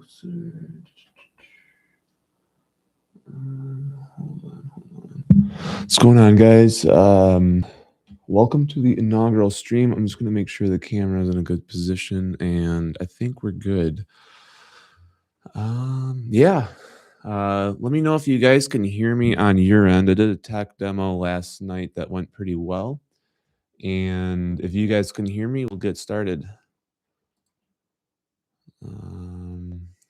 closer. Hold on. What's going on, guys? Welcome to the inaugural stream. I'm just going to make sure the camera is in a good position, and I think we're good. Yeah. Let me know if you guys can hear me on your end. I did a tech demo last night that went pretty well. And if you guys can hear me, we'll get started.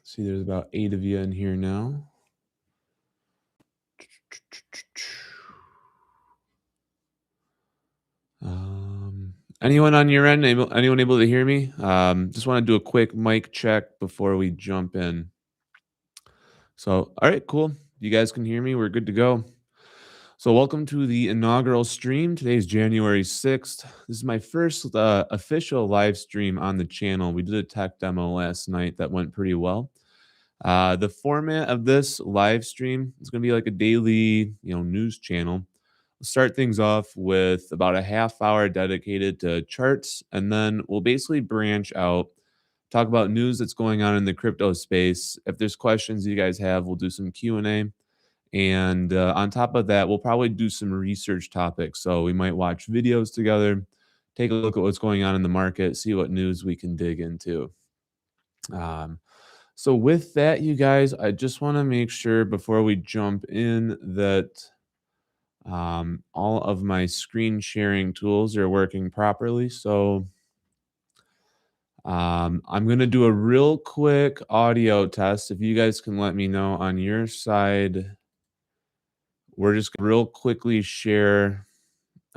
See, there's about 8 of you in here now. Anyone on your end? Anyone able to hear me? Just want to do a quick mic check before we jump in. So, all right, cool. You guys can hear me. We're good to go. So, welcome to the inaugural stream. Today is January 6th. This is my first official live stream on the channel. We did a tech demo last night that went pretty well. The format of this live stream is going to be like a daily, news channel. We'll start things off with about a half hour dedicated to charts, and then we'll basically branch out, talk about news that's going on in the crypto space. If there's questions you guys have, we'll do some Q&A. And on top of that, we'll probably do some research topics. So we might watch videos together, take a look at what's going on in the market, see what news we can dig into. So with that, you guys, I just want to make sure before we jump in that all of my screen sharing tools are working properly. So I'm going to do a real quick audio test. If you guys can let me know on your side, we're just going to real quickly share.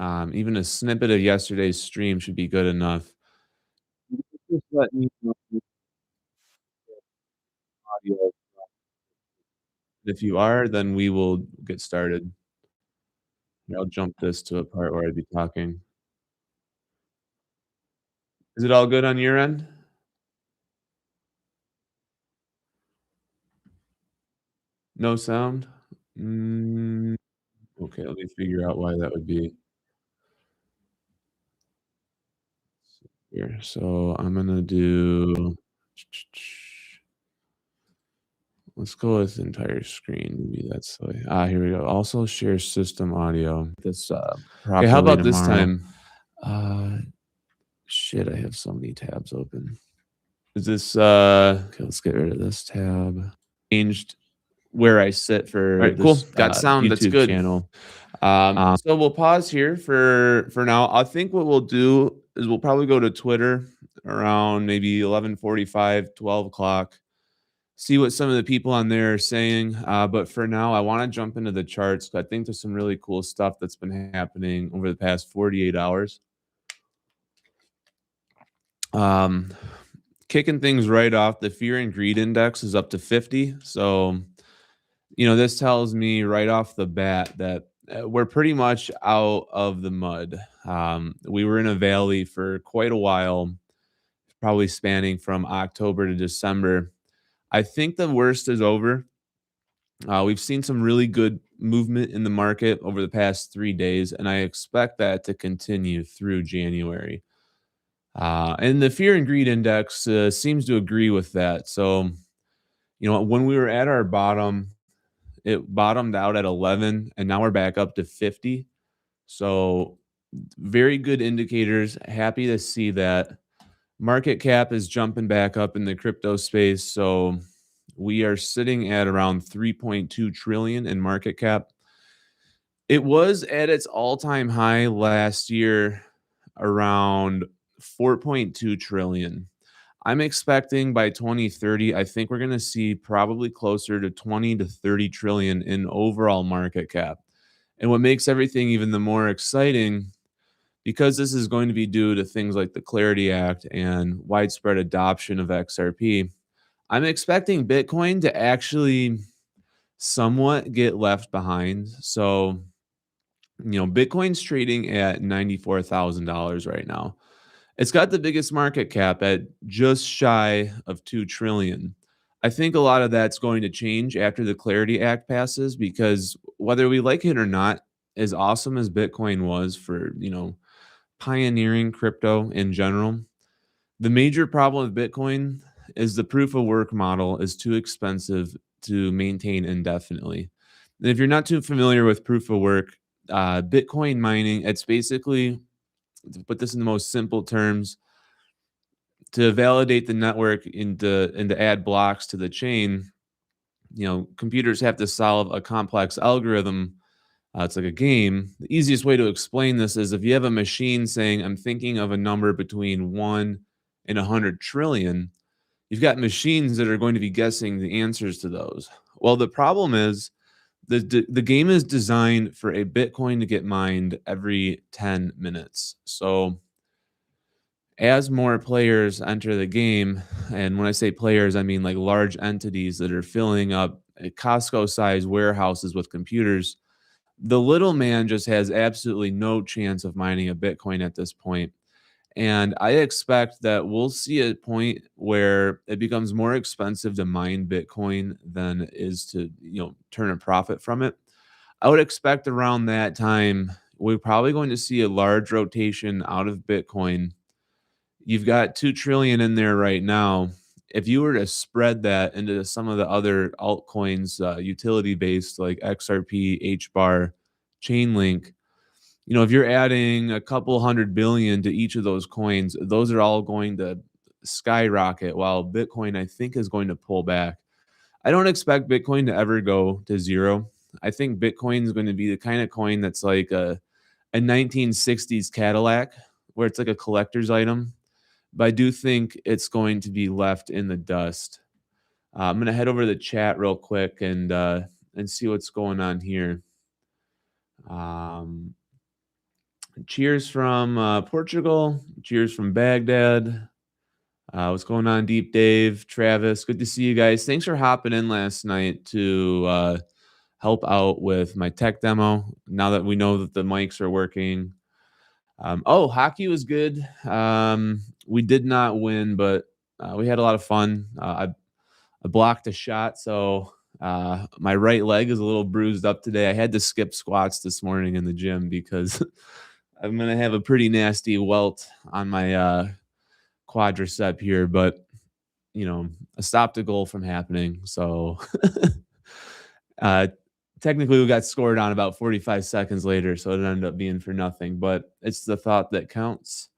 Even a snippet of yesterday's stream should be good enough. Just let me know audio. If you are, then we will get started. I'll jump this to a part where I'd be talking. Is it all good on your end? No sound? Okay, let me figure out why that would be. Here, so I'm gonna do. Let's go with entire screen. Maybe that's the way. Here we go. Also share system audio. This properly. Okay, how about tomorrow. This time? Shit, I have so many tabs open. Is this okay, let's get rid of this tab. Changed where I sit for all right, this, cool. Got sound. YouTube that's good. Channel. So we'll pause here for now. I think what we'll do is we'll probably go to Twitter around maybe 11:45, 12 o'clock. See what some of the people on there are saying. But for now, I want to jump into the charts. I think there's some really cool stuff that's been happening over the past 48 hours. Kicking things right off, the fear and greed index is up to 50. So, this tells me right off the bat that we're pretty much out of the mud. We were in a valley for quite a while, probably spanning from October to December. I think the worst is over. We've seen some really good movement in the market over the past 3 days, and I expect that to continue through January. And the fear and greed index seems to agree with that. So, when we were at our bottom, it bottomed out at 11, and now we're back up to 50. So, very good indicators. Happy to see that. Market cap is jumping back up in the crypto space. So, we are sitting at around 3.2 trillion in market cap. It was at its all-time high last year around 4.2 trillion. I'm expecting by 2030, I think we're going to see probably closer to 20 to 30 trillion in overall market cap. And what makes everything even the more exciting, because this is going to be due to things like the Clarity Act and widespread adoption of XRP, I'm expecting Bitcoin to actually somewhat get left behind. So, Bitcoin's trading at $94,000 right now. It's got the biggest market cap at just shy of 2 trillion. I think a lot of that's going to change after the Clarity Act passes, because whether we like it or not, as awesome as Bitcoin was for, pioneering crypto in general, the major problem with Bitcoin is the proof of work model is too expensive to maintain indefinitely. And if you're not too familiar with proof of work, Bitcoin mining, it's basically, to put this in the most simple terms, to validate the network and to add blocks to the chain, computers have to solve a complex algorithm. It's like a game. The easiest way to explain this is if you have a machine saying, I'm thinking of a number between 1 and 100 trillion, you've got machines that are going to be guessing the answers to those. Well, the problem is the game is designed for a Bitcoin to get mined every 10 minutes. So as more players enter the game, and when I say players, I mean like large entities that are filling up Costco-sized warehouses with computers, the little man just has absolutely no chance of mining a Bitcoin at this point. And I expect that we'll see a point where it becomes more expensive to mine Bitcoin than it is to, turn a profit from it. I would expect around that time, we're probably going to see a large rotation out of Bitcoin. You've got 2 trillion in there right now. If you were to spread that into some of the other altcoins, utility based like XRP, HBAR, Chainlink, if you're adding a couple 100 billion to each of those coins, those are all going to skyrocket while Bitcoin, I think, is going to pull back. I don't expect Bitcoin to ever go to zero. I think Bitcoin is going to be the kind of coin that's like a 1960s Cadillac, where it's like a collector's item. But I do think it's going to be left in the dust. I'm going to head over to the chat real quick and see what's going on here. Um, Cheers from Portugal. Cheers from Baghdad. What's going on, Deep Dave, Travis? Good to see you guys. Thanks for hopping in last night to help out with my tech demo. Now that we know that the mics are working. Hockey was good. We did not win, but we had a lot of fun. I blocked a shot, so my right leg is a little bruised up today. I had to skip squats this morning in the gym because I'm gonna have a pretty nasty welt on my quadricep here, but I stopped a goal from happening. So uh, technically, we got scored on about 45 seconds later, so it ended up being for nothing. But it's the thought that counts.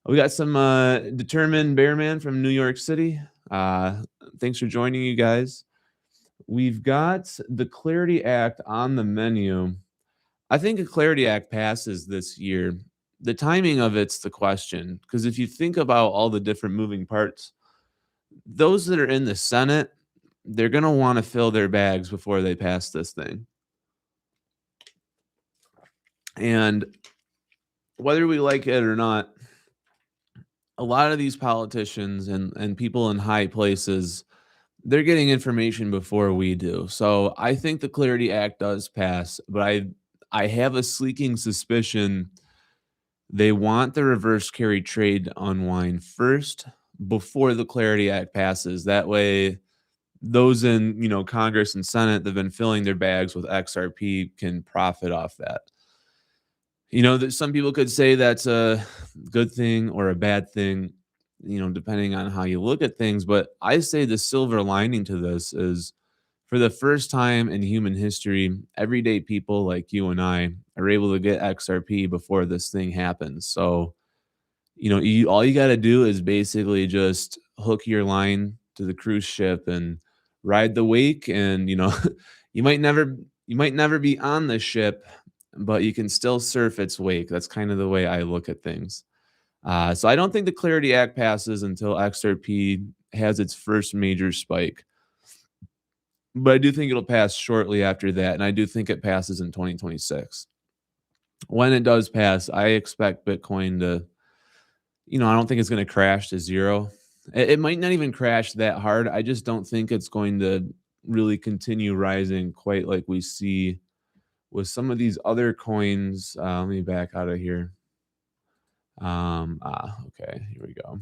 We got some determined Bearman from New York City. Thanks for joining, you guys. We've got the Clarity Act on the menu. I think a Clarity Act passes this year. The timing of it's the question, because if you think about all the different moving parts, those that are in the Senate, they're going to want to fill their bags before they pass this thing. And whether we like it or not, a lot of these politicians and people in high places, they're getting information before we do. So I think the Clarity Act does pass, but I have a sleeking suspicion they want the reverse carry trade to unwind first before the Clarity Act passes. That way, those in Congress and Senate that have been filling their bags with XRP can profit off that. That some people could say that's a good thing or a bad thing, depending on how you look at things. But I say the silver lining to this is for the first time in human history, everyday people like you and I are able to get XRP before this thing happens. So, all you got to do is basically just hook your line to the cruise ship and ride the wake. And, you might never be on the ship, but you can still surf its wake. That's kind of the way I look at things. So I don't think the Clarity Act passes until XRP has its first major spike. But I do think it'll pass shortly after that, and I do think it passes in 2026. When it does pass, I expect Bitcoin to, I don't think it's going to crash to zero. It might not even crash that hard. I just don't think it's going to really continue rising quite like we see with some of these other coins. Let me back out of here. Okay, here we go.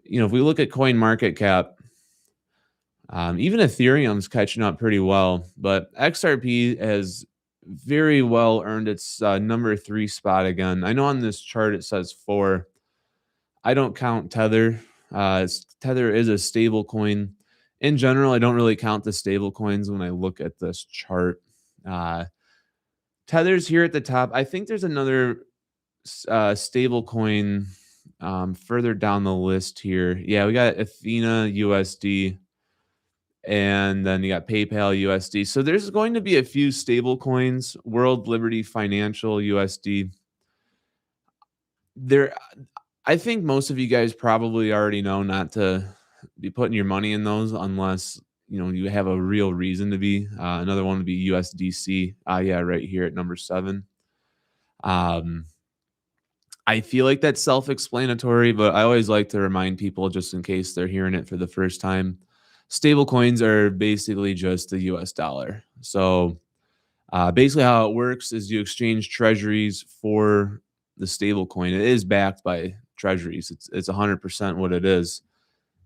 If we look at coin market cap, even Ethereum's catching up pretty well, but XRP has very well earned its number 3 spot again. I know on this chart it says 4. I don't count Tether. Tether is a stable coin. In general, I don't really count the stable coins when I look at this chart. Uh, Tether's here at the top. I think there's another stable coin further down the list here. Yeah, we got Athena USD, and then you got PayPal USD. So there's going to be a few stable coins. World Liberty Financial USD. There, I think most of you guys probably already know not to be putting your money in those unless you have a real reason to be. Another one would be USDC. Yeah, right here at number 7. Um, I feel like that's self-explanatory, but I always like to remind people just in case they're hearing it for the first time. Stable coins are basically just the US dollar. So basically, how it works is you exchange treasuries for the stable coin. It is backed by treasuries. It's 100% what it is.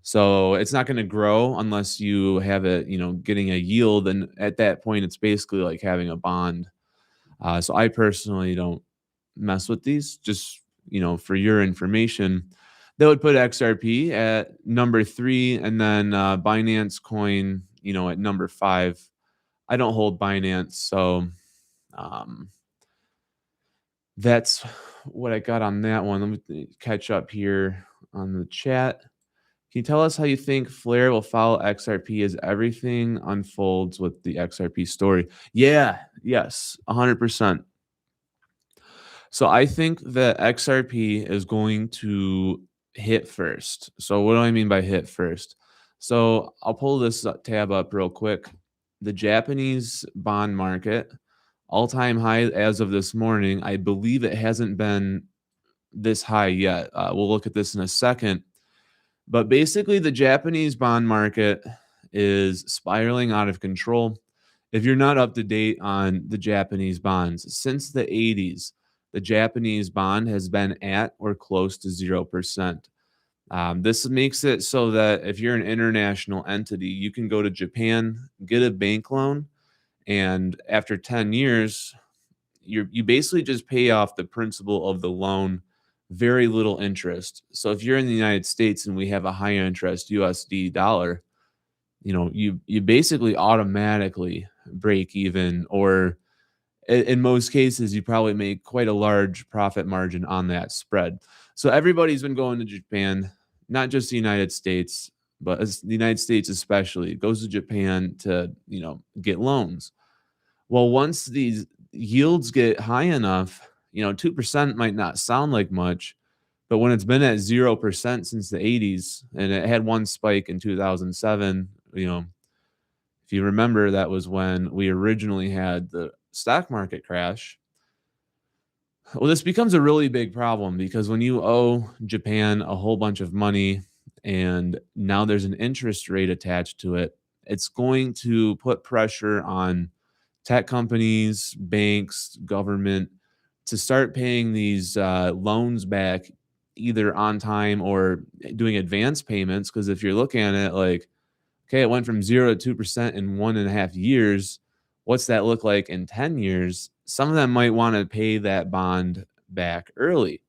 So it's not going to grow unless you have it, getting a yield. And at that point, it's basically like having a bond. So I personally don't mess with these. Just for your information, that would put XRP at number 3, and then Binance Coin, at number 5. I don't hold Binance, so um, that's what I got on that one. Let me catch up here on the chat. Can you tell us how you think Flare will follow XRP as everything unfolds with the XRP story? Yeah, yes, 100%. So I think that XRP is going to hit first. So what do I mean by hit first? So I'll pull this tab up real quick. The Japanese bond market, all-time high as of this morning. I believe it hasn't been this high yet. We'll look at this in a second. But basically, the Japanese bond market is spiraling out of control. If you're not up to date on the Japanese bonds, since the 80s, the Japanese bond has been at or close to 0%. This makes it so that if you're an international entity, you can go to Japan, get a bank loan, and after 10 years, you basically just pay off the principal of the loan, very little interest. So if you're in the United States and we have a high interest USD dollar, you basically automatically break even, or in most cases, you probably make quite a large profit margin on that spread. So everybody's been going to Japan, not just the United States, but the United States especially goes to Japan to, get loans. Well, once these yields get high enough, 2% might not sound like much, but when it's been at 0% since the 80s, and it had one spike in 2007, if you remember, that was when we originally had the stock market crash. Well, this becomes a really big problem because when you owe Japan a whole bunch of money and now there's an interest rate attached to it, it's going to put pressure on tech companies, banks, government to start paying these loans back either on time or doing advance payments. Because if you're looking at it like, okay, it went from 0 to 2% in 1.5 years. What's that look like in 10 years? Some of them might want to pay that bond back early.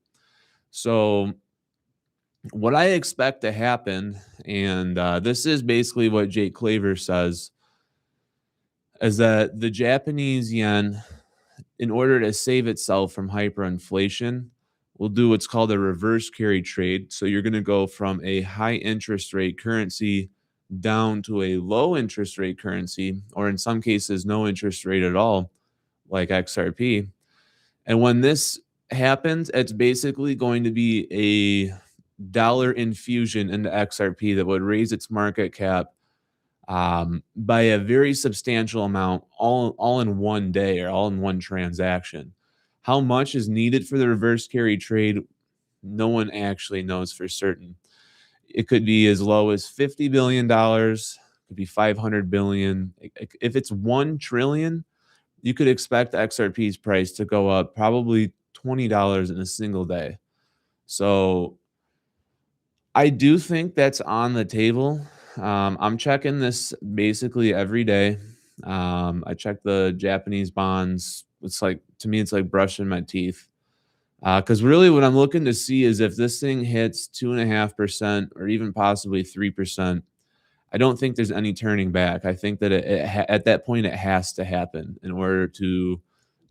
So, what I expect to happen, and this is basically what Jake Claver says, is that the Japanese yen, in order to save itself from hyperinflation, will do what's called a reverse carry trade. So you're going to go from a high interest rate currency down to a low interest rate currency, or in some cases, no interest rate at all, like XRP. And when this happens, it's basically going to be a dollar infusion into XRP that would raise its market cap by a very substantial amount, all in one day or all in one transaction. How much is needed for the reverse carry trade? No one actually knows for certain. It could be as low as $50 billion, could be 500 billion. If it's 1 trillion, you could expect XRP's price to go up probably $20 in a single day. So I do think that's on the table. I'm checking this basically every day. I check the Japanese bonds. It's like, to me, it's like brushing my teeth. Because really what I'm looking to see is if this thing hits 2.5% or even possibly 3%, I don't think there's any turning back. I think that at that point, it has to happen in order to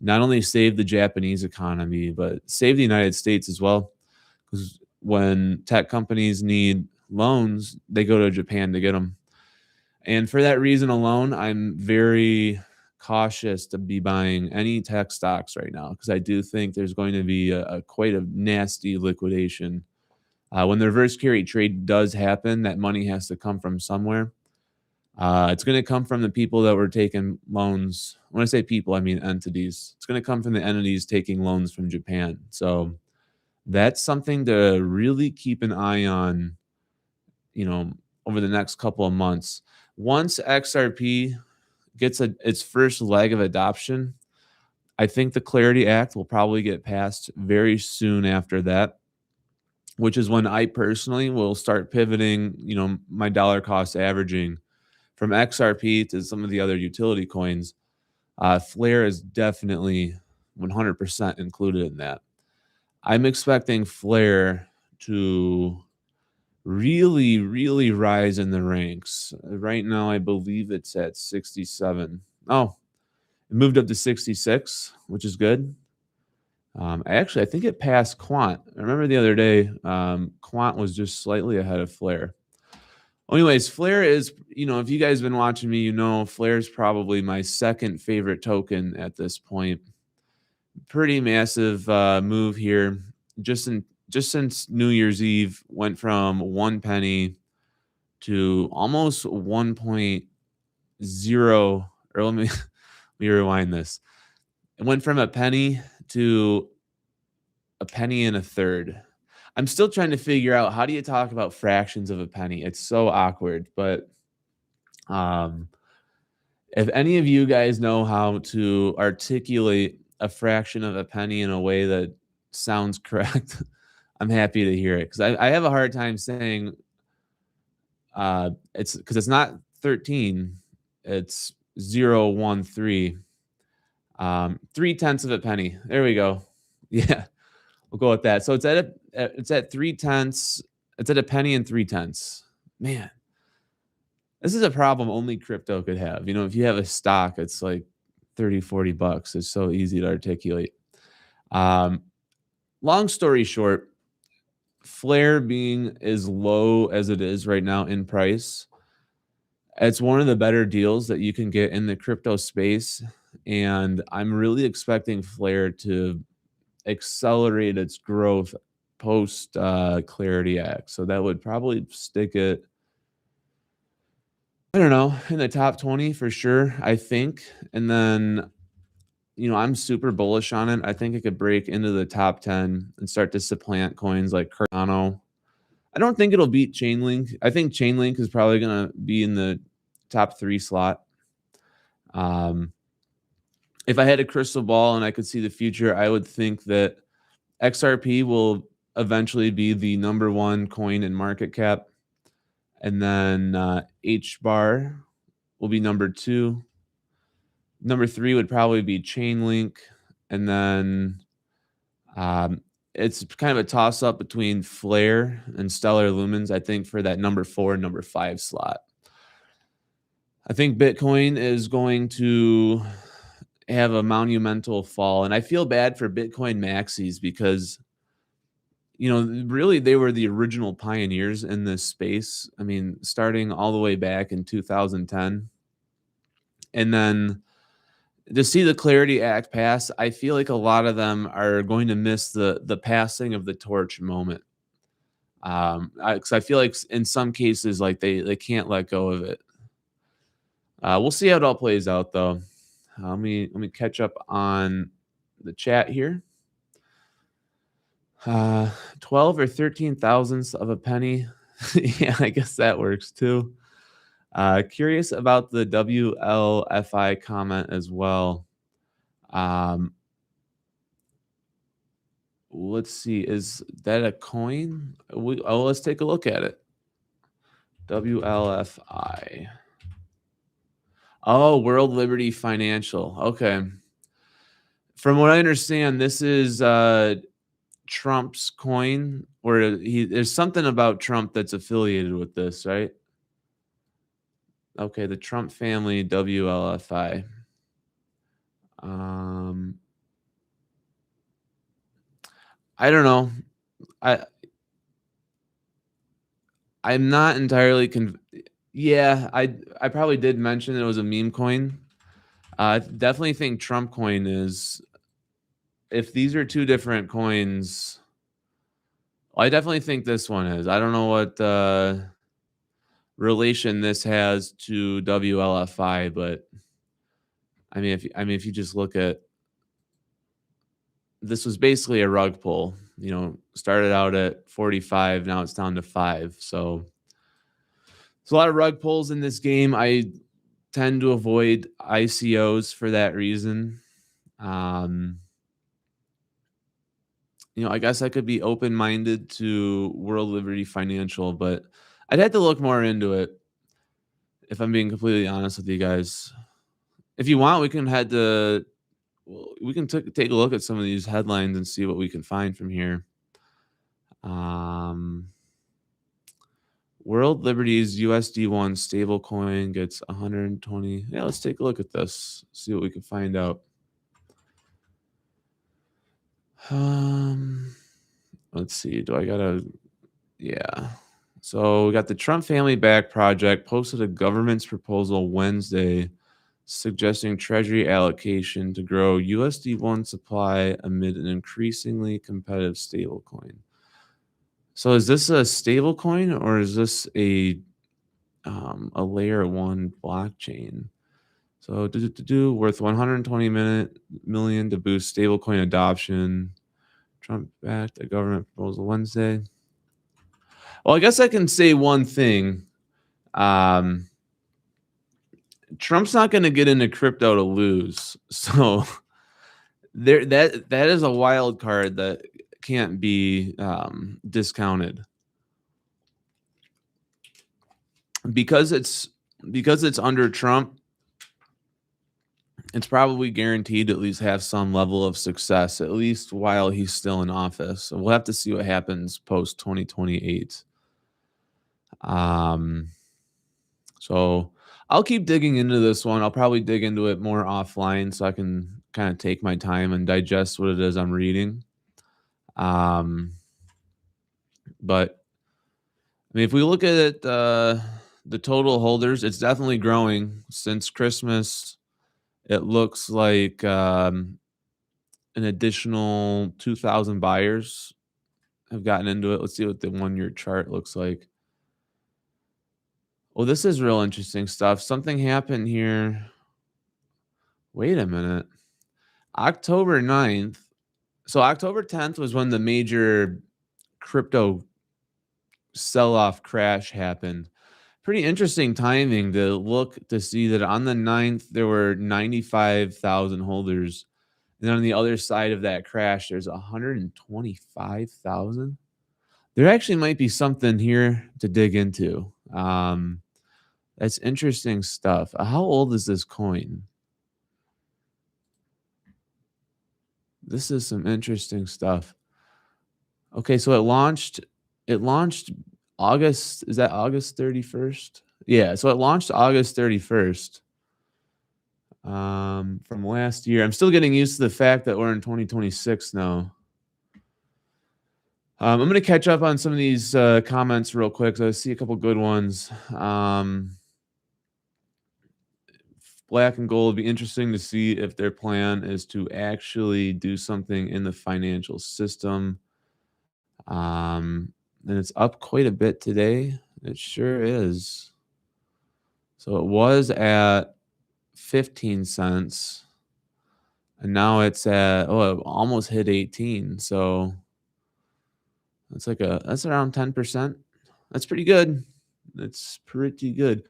not only save the Japanese economy, but save the United States as well. Because when tech companies need loans, they go to Japan to get them. And for that reason alone, I'm very cautious to be buying any tech stocks right now because I do think there's going to be a quite a nasty liquidation. When the reverse carry trade does happen, that money has to come from somewhere. It's going to come from the people that were taking loans. When I say people, I mean entities. It's going to come from the entities taking loans from Japan. So that's something to really keep an eye on, you know, over the next couple of months. Once XRP gets its first leg of adoption, I think the Clarity Act will probably get passed very soon after that, which is when I personally will start pivoting, my dollar cost averaging from XRP to some of the other utility coins. Flare is definitely 100% included in that. I'm expecting Flare to really, really rise in the ranks. Right now, I believe it's at 67. Oh, it moved up to 66, which is good. I think it passed Quant. I remember the other day, Quant was just slightly ahead of Flare. Anyways, Flare is, if you guys have been watching me, Flare is probably my second favorite token at this point. Pretty massive move here. Just since New Year's Eve, went from 1 penny to almost 1.0. Or let me rewind this. It went from a penny to a penny and a third. I'm still trying to figure out how do you talk about fractions of a penny. It's so awkward, but um, if any of you guys know how to articulate a fraction of a penny in a way that sounds correct, I'm happy to hear it because I have a hard time saying it's because it's not 13, it's 0.13. 3/10 of a penny. There we go. Yeah, we'll go with that. So it's at 3/10. It's at a penny and 3/10. Man, this is a problem only crypto could have. If you have a stock, it's like 30, $40. It's so easy to articulate. Um, Long story short, Flare being as low as it is right now in price, it's one of the better deals that you can get in the crypto space. And I'm really expecting Flare to accelerate its growth post Clarity Act. So that would probably stick it, I don't know, in the top 20 for sure, I think. And then, I'm super bullish on it. I think it could break into the top 10 and start to supplant coins like Cardano. I don't think it'll beat Chainlink. I think Chainlink is probably going to be in the top 3 slot. If I had a crystal ball and I could see the future, I would think that XRP will eventually be the number 1 coin in market cap. And then H bar will be number 2. Number 3 would probably be Chainlink. And then it's kind of a toss up between Flare and Stellar Lumens, I think, for that number 4 and number 5 slot. I think Bitcoin is going to have a monumental fall. And I feel bad for Bitcoin maxis because, really they were the original pioneers in this space. I mean, starting all the way back in 2010. And then to see the Clarity Act pass, I feel like a lot of them are going to miss the passing of the torch moment. Because I feel like in some cases, like they can't let go of it. We'll see how it all plays out, though. Let me catch up on the chat here. 12 or 13 thousandths of a penny. Yeah, I guess that works too. Curious about the WLFI comment as well. Let's see. Is that a coin? Let's take a look at it. WLFI. Oh, World Liberty Financial. Okay. From what I understand, this is Trump's coin, or there's something about Trump that's affiliated with this, right? Okay, the Trump family WLFI. Um, I don't know. I I'm not entirely yeah, I probably did mention it was a meme coin. I definitely think Trump coin is, if these are 2 different coins, I definitely think this one is. I don't know what, relation this has to WLFI, but if you just look at, this was basically a rug pull, started out at 45, now it's down to 5. So, there's a lot of rug pulls in this game. I tend to avoid ICOs for that reason. Um, I guess I could be open-minded to World Liberty Financial, but I'd have to look more into it if I'm being completely honest with you guys. If you want, we can head to well, we can take a look at some of these headlines and see what we can find from here. Um, World Liberty's USD1 stablecoin gets 120. Yeah, let's take a look at this. See what we can find out. Um, let's see. Do I gotta? Yeah. So we got the Trump Family Back Project posted a government's proposal Wednesday suggesting Treasury allocation to grow USD1 supply amid an increasingly competitive stablecoin. So is this a stablecoin or is this a layer one blockchain? So worth 120 million to boost stablecoin adoption. Trump backed a government proposal Wednesday. Well, I guess I can say one thing. Um, Trump's not going to get into crypto to lose. So that is a wild card that can't be discounted because it's under Trump. It's probably guaranteed to at least have some level of success, at least while he's still in office. So we'll have to see what happens post 2028. Um, so I'll keep digging into this one. I'll probably dig into it more offline so I can kind of take my time and digest what it is I'm reading. Um, but if we look at it, the total holders, it's definitely growing since Christmas. It looks like an additional 2,000 buyers have gotten into it. Let's see what the 1-year chart looks like. Well, this is real interesting stuff. Something happened here. Wait a minute. October 9th. So October 10th was when the major crypto sell-off crash happened. Pretty interesting timing to look to see that on the 9th, there were 95,000 holders. And on the other side of that crash, there's 125,000. There actually might be something here to dig into. That's interesting stuff. How old is this coin? This is some interesting stuff. Okay, so it launched August, is that August 31st? Yeah, so it launched August 31st from last year. I'm still getting used to the fact that we're in 2026 now. I'm going to catch up on some of these comments real quick. So I see a couple good ones. Black and gold would be interesting to see if their plan is to actually do something in the financial system. And it's up quite a bit today. It sure is. So it was at 15 cents and now it's at, it almost hit 18. So that's around 10%. That's pretty good. That's pretty good.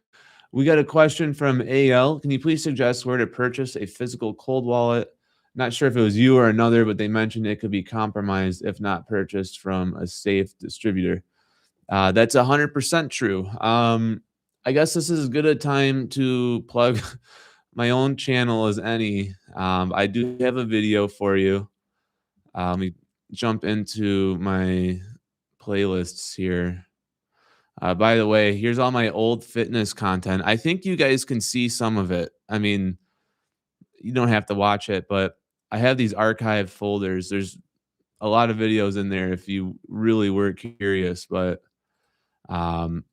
We got a question from AL. Can you please suggest where to purchase a physical cold wallet? Not sure if it was you or another, but they mentioned it could be compromised if not purchased from a safe distributor. That's 100% true. I guess this is as good a time to plug my own channel as any. I do have a video for you. Let me jump into my playlists here. By the way, here's all my old fitness content. I think you guys can see some of it. I mean, you don't have to watch it, but I have these archive folders. There's a lot of videos in there if you really were curious, but um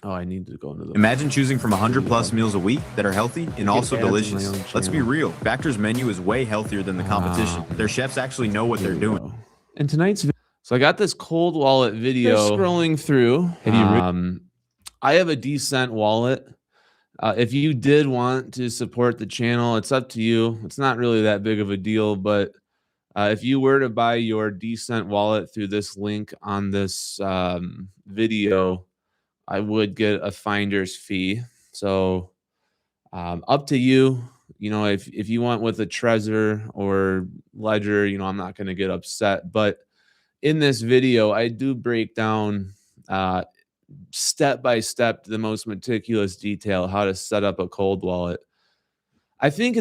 oh, I need to go into the Imagine choosing from 100 plus meals a week that are healthy and also delicious. Let's be real, Factor's menu is way healthier than the competition. Their chefs actually know what they're doing. And tonight's so I got this cold wallet video scrolling through. I have a decent wallet. If you did want to support the channel, it's up to you. It's not really that big of a deal, but if you were to buy your decent wallet through this link on this video, I would get a finder's fee. So up to you. You know, if you want with a Trezor or Ledger, you know, I'm not going to get upset. But in this video, I do break down step by step to the most meticulous detail how to set up a cold wallet. I think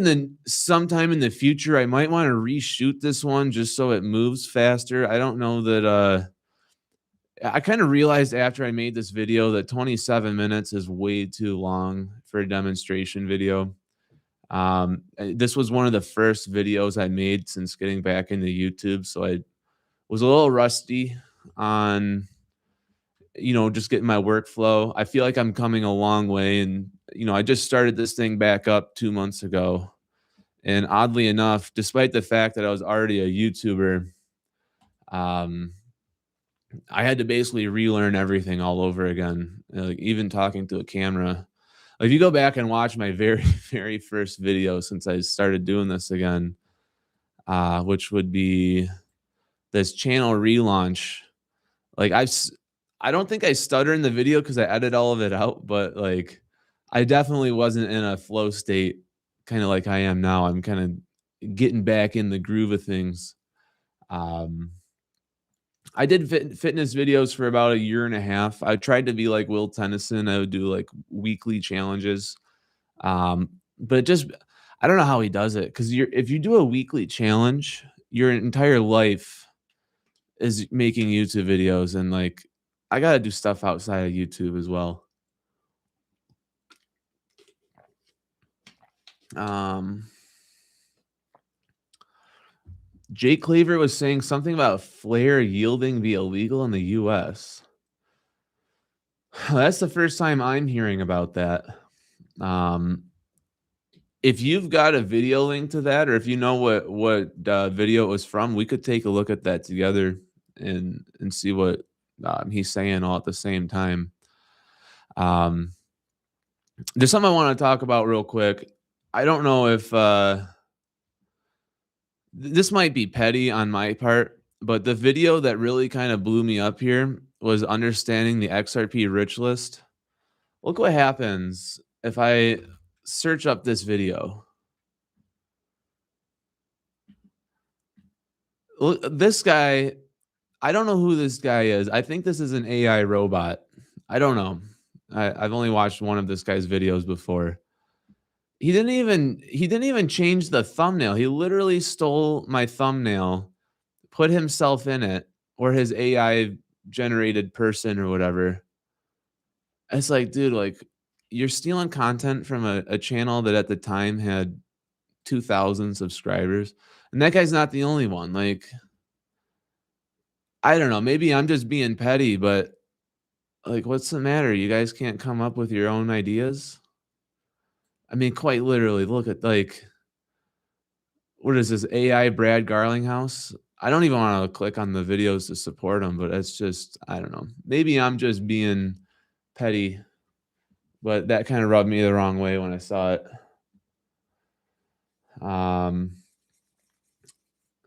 sometime in the future, I might want to reshoot this one just so it moves faster. I don't know that I kind of realized after I made this video that 27 minutes is way too long for a demonstration video. This was one of the first videos I made since getting back into YouTube, so I was a little rusty on, you know, just getting my workflow. I feel like I'm coming a long way, and you know, I just started this thing back up 2 months ago, and oddly enough, despite the fact that I was already a YouTuber, I had to basically relearn everything all over again, like even talking to a camera. Like, if you go back and watch my very, very first video since I started doing this again, which would be this channel relaunch. Like, I don't think I stutter in the video because I edit all of it out, but like, I definitely wasn't in a flow state, kind of like I am now. I'm kind of getting back in the groove of things. I did fitness videos for about 1.5 years. I tried to be like Will Tennyson. I would do like weekly challenges. But just, I don't know how he does it. Because if you do a weekly challenge, your entire life is making YouTube videos. And like, I got to do stuff outside of YouTube as well. Jake Cleaver was saying something about flare yielding be illegal in the US. That's the first time I'm hearing about that. If you've got a video link to that, or if you know what video it was from, we could take a look at that together and see what he's saying all at the same time. There's something I want to talk about real quick. I don't know if this might be petty on my part, but the video that really kind of blew me up here was understanding the XRP rich list. Look what happens if I search up this video. Look, this guy, I don't know who this guy is. I think this is an AI robot. I don't know. I've only watched one of this guy's videos before. He didn't even change the thumbnail. He literally stole my thumbnail, put himself in it, or his AI generated person or whatever. It's like, dude, like, you're stealing content from a channel that at the time had 2,000 subscribers. And that guy's not the only one. Like, I don't know. Maybe I'm just being petty, but like, what's the matter? You guys can't come up with your own ideas? I mean, quite literally, look at, like, what is this, AI Brad Garlinghouse? I don't even want to click on the videos to support him, but it's just, I don't know. Maybe I'm just being petty, but that kind of rubbed me the wrong way when I saw it.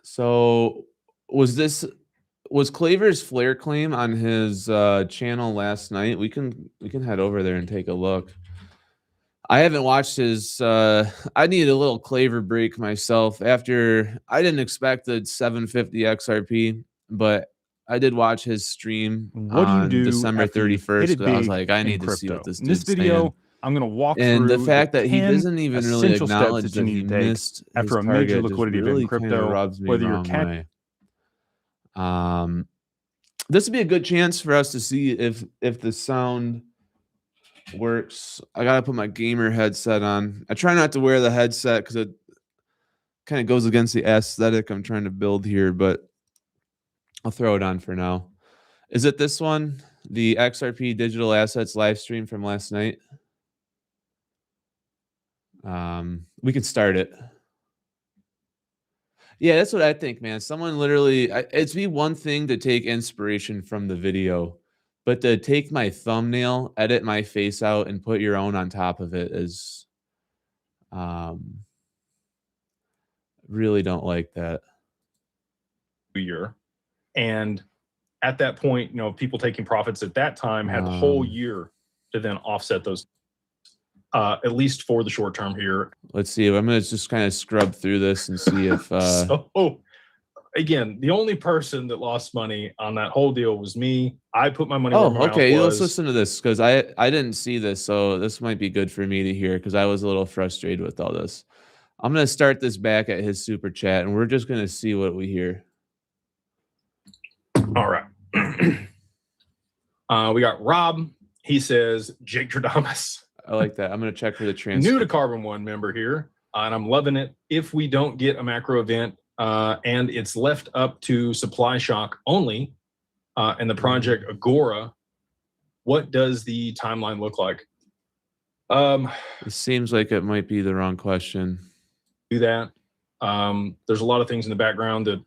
So was Claver's flare claim on his channel last night? We can head over there and take a look. I haven't watched his I need a little Claver break myself. After I didn't expect the 750 XRP, but I did watch his stream on December 31st because I was like, I need to see what this dude's saying. I'm going to walk and through the fact that he doesn't even really acknowledge that you need that he to take missed after a his major target liquidity just really event in crypto, rubs me whether the you're wrong way. This would be a good chance for us to see if the sound works. I gotta put my gamer headset on. I try not to wear the headset because it kind of goes against the aesthetic I'm trying to build here, but I'll throw it on for now. Is it this one? The XRP Digital Assets live stream from last night? We could start it. Yeah, that's what I think, man. Someone literally, it's be one thing to take inspiration from the video, but to take my thumbnail, edit my face out, and put your own on top of it is, really don't like that. Year. And at that point, people taking profits at that time had the whole year to then offset those, at least for the short term here. Let's see. I'm going to just kind of scrub through this and see if. So, again, the only person that lost money on that whole deal was me. I put my money where my mouth was. Let's listen to this because I didn't see this, so this might be good for me to hear because I was a little frustrated with all this. I'm going to start this back at his super chat, and we're just going to see what we hear. All right. We got Rob. He says, Jake Tradamus. I like that. I'm going to check for the transcript. New to Carbon One member here, and I'm loving it. If we don't get a macro event and it's left up to supply shock only and the project Agora, what does the timeline look like? It seems like it might be the wrong question. Do that. There's a lot of things in the background that,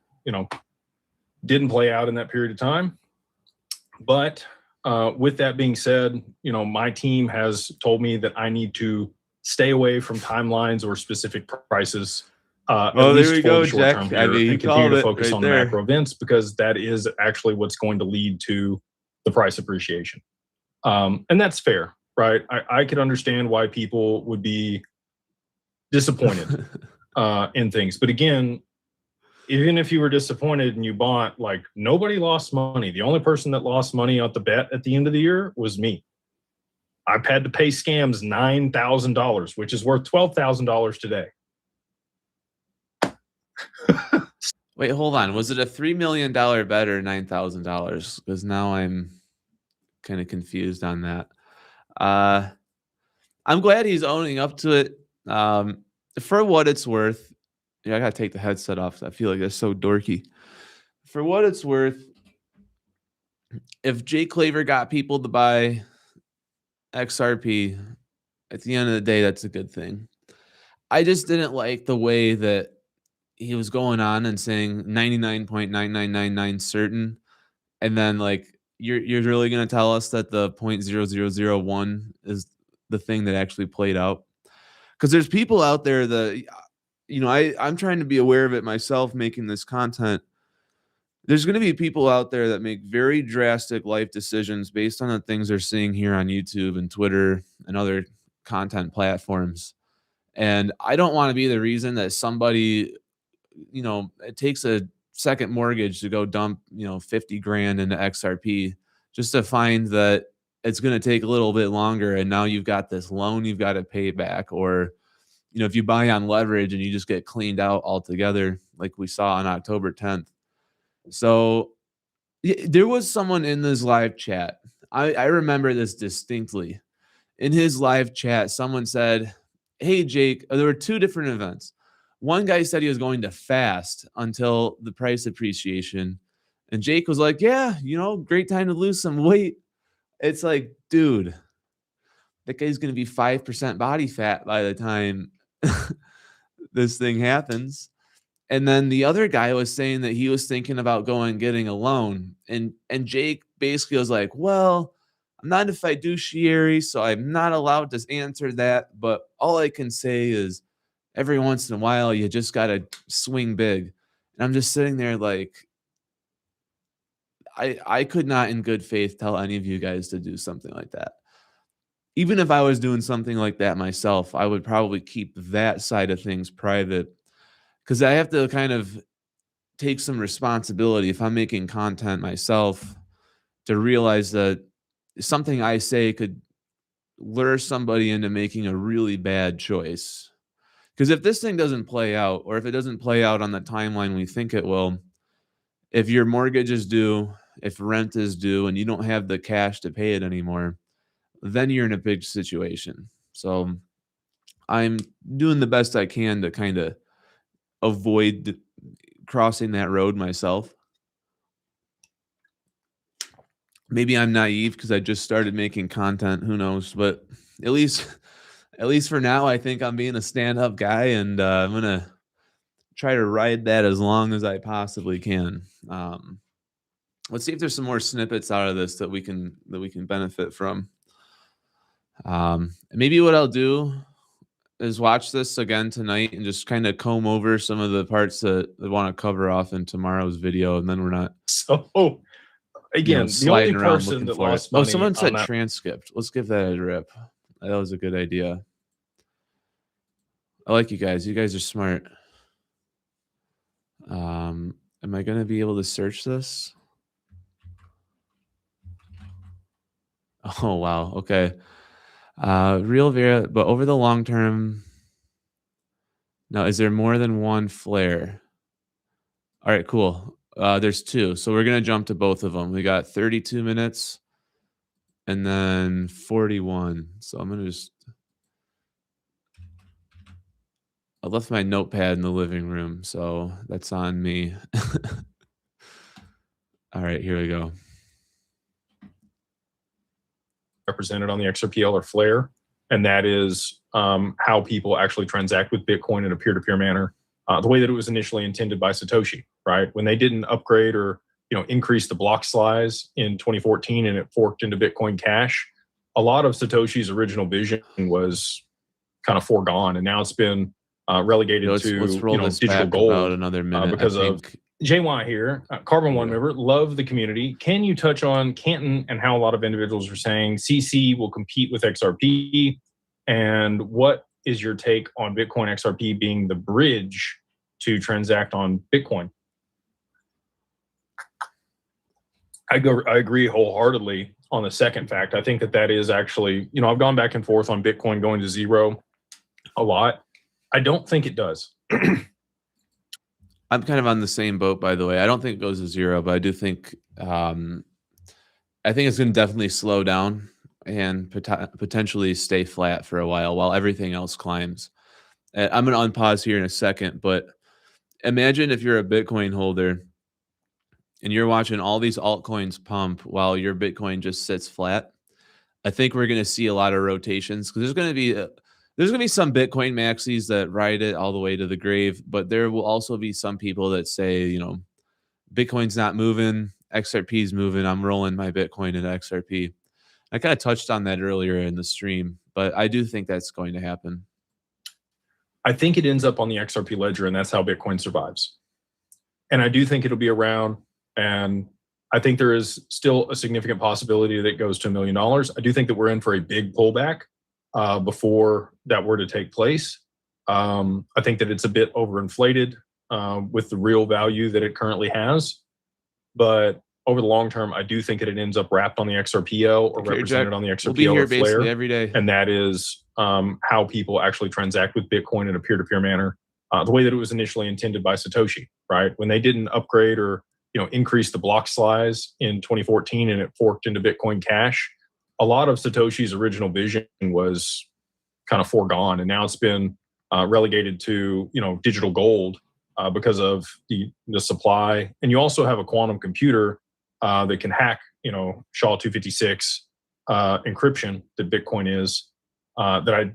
didn't play out in that period of time. But with that being said, my team has told me that I need to stay away from timelines or specific prices. At least there we for go, the short Jack. term here, and continue to focus on the there. macro events because that is actually what's going to lead to the price appreciation. And that's fair, right? I could understand why people would be disappointed in things. But again, even if you were disappointed and you bought, like, nobody lost money. The only person that lost money at the bet at the end of the year was me. I've had to pay scams $9,000, which is worth $12,000 today. Wait, hold on. Was it a $3 million bet or $9,000? Because now I'm kind of confused on that. I'm glad he's owning up to it. For what it's worth, I gotta take the headset off. I feel like that's so dorky. For what it's worth, if Jay Claver got people to buy XRP, at the end of the day, that's a good thing. I just didn't like the way that he was going on and saying 99.9999 certain, and then like you're really gonna tell us that the 0.0001 is the thing that actually played out? Because there's people out there that, I'm trying to be aware of it myself, making this content. There's going to be people out there that make very drastic life decisions based on the things they're seeing here on YouTube and Twitter and other content platforms. And I don't want to be the reason that somebody, it takes a second mortgage to go dump, 50 grand into XRP just to find that it's going to take a little bit longer. And now you've got this loan you've got to pay back, or if you buy on leverage and you just get cleaned out altogether, like we saw on October 10th. So there was someone in this live chat. I remember this distinctly. In his live chat, someone said, hey, Jake, there were two different events. One guy said he was going to fast until the price appreciation. And Jake was like, yeah, great time to lose some weight. It's like, dude, that guy's going to be 5% body fat by the time this thing happens. And then the other guy was saying that he was thinking about getting a loan. And Jake basically was like, well, I'm not a fiduciary, so I'm not allowed to answer that. But all I can say is every once in a while, you just got to swing big. And I'm just sitting there like, I could not in good faith tell any of you guys to do something like that. Even if I was doing something like that myself, I would probably keep that side of things private, because I have to kind of take some responsibility if I'm making content myself to realize that something I say could lure somebody into making a really bad choice. Because if this thing doesn't play out, or if it doesn't play out on the timeline we think it will, if your mortgage is due, if rent is due, and you don't have the cash to pay it anymore, then you're in a big situation. So I'm doing the best I can to kind of avoid crossing that road myself. Maybe I'm naive because I just started making content. Who knows? But at least, at least for now, I think I'm being a stand-up guy, and I'm gonna try to ride that as long as I possibly can. Let's see if there's some more snippets out of this that we can benefit from. Maybe what I'll do is watch this again tonight and just kind of comb over some of the parts that I want to cover off in tomorrow's video, and then we're not So again, the only sliding around person looking that for it. lost Oh, money someone on said that transcript. Let's give that a rip. That was a good idea. I like you guys. You guys are smart. Am I going to be able to search this? Oh, wow. Okay. Real Vera, but over the long term. Now, is there more than one flare? All right, cool. There's two. So we're going to jump to both of them. We got 32 minutes and then 41. So I'm going to just. I left my notepad in the living room, so that's on me. All right, here we go. represented on the XRPL or Flare, and that is how people actually transact with Bitcoin in a peer-to-peer manner, the way that it was initially intended by Satoshi, right? When they didn't upgrade or increase the block size in 2014 and it forked into Bitcoin Cash, a lot of Satoshi's original vision was kind of foregone, and now it's been relegated let's roll this digital back gold about another minute because of JY here, Carbon One member, love the community. Can you touch on Canton and how a lot of individuals are saying CC will compete with XRP? And what is your take on Bitcoin XRP being the bridge to transact on Bitcoin? I agree wholeheartedly on the second fact. I think that is actually, I've gone back and forth on Bitcoin going to zero a lot. I don't think it does. I'm kind of on the same boat, by the way. I don't think it goes to zero, but I do think I think it's going to definitely slow down and potentially stay flat for a while everything else climbs. I'm going to unpause here in a second, but imagine if you're a Bitcoin holder and you're watching all these altcoins pump while your Bitcoin just sits flat. I think we're going to see a lot of rotations because there's going to be some Bitcoin maxis that ride it all the way to the grave, but there will also be some people that say, Bitcoin's not moving, XRP's moving. I'm rolling my Bitcoin into XRP. I kind of touched on that earlier in the stream, but I do think that's going to happen. I think it ends up on the XRP ledger, and that's how Bitcoin survives. And I do think it'll be around, and I think there is still a significant possibility that it goes to $1 million. I do think that we're in for a big pullback before that were to take place. I think that it's a bit overinflated with the real value that it currently has. But over the long term, I do think that it ends up wrapped on the XRPL or represented on the XRPL we'll be here or Flare basically every day. And that is how people actually transact with Bitcoin in a peer-to-peer manner, the way that it was initially intended by Satoshi, right? When they didn't upgrade or increase the block size in 2014 and it forked into Bitcoin Cash, a lot of Satoshi's original vision was kind of foregone, and now it's been relegated to digital gold because of the supply. And you also have a quantum computer that can hack SHA-256 encryption that Bitcoin is that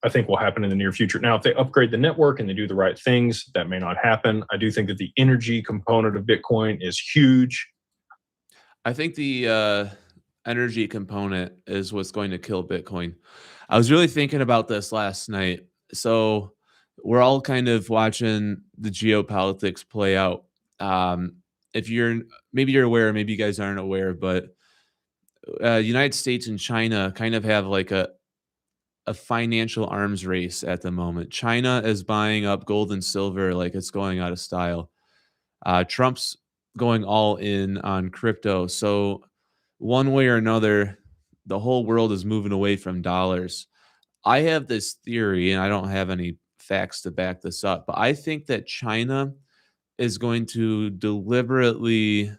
I think will happen in the near future. Now, if they upgrade the network and they do the right things, that may not happen. I do think that the energy component of Bitcoin is huge. I think the energy component is what's going to kill Bitcoin. I was really thinking about this last night. So we're all kind of watching the geopolitics play out. If maybe you're aware, maybe you guys aren't aware, but United States and China kind of have like a financial arms race at the moment. China is buying up gold and silver like it's going out of style. Trump's going all in on crypto. So one way or another, the whole world is moving away from dollars. I have this theory, and I don't have any facts to back this up, but I think that China is going to deliberately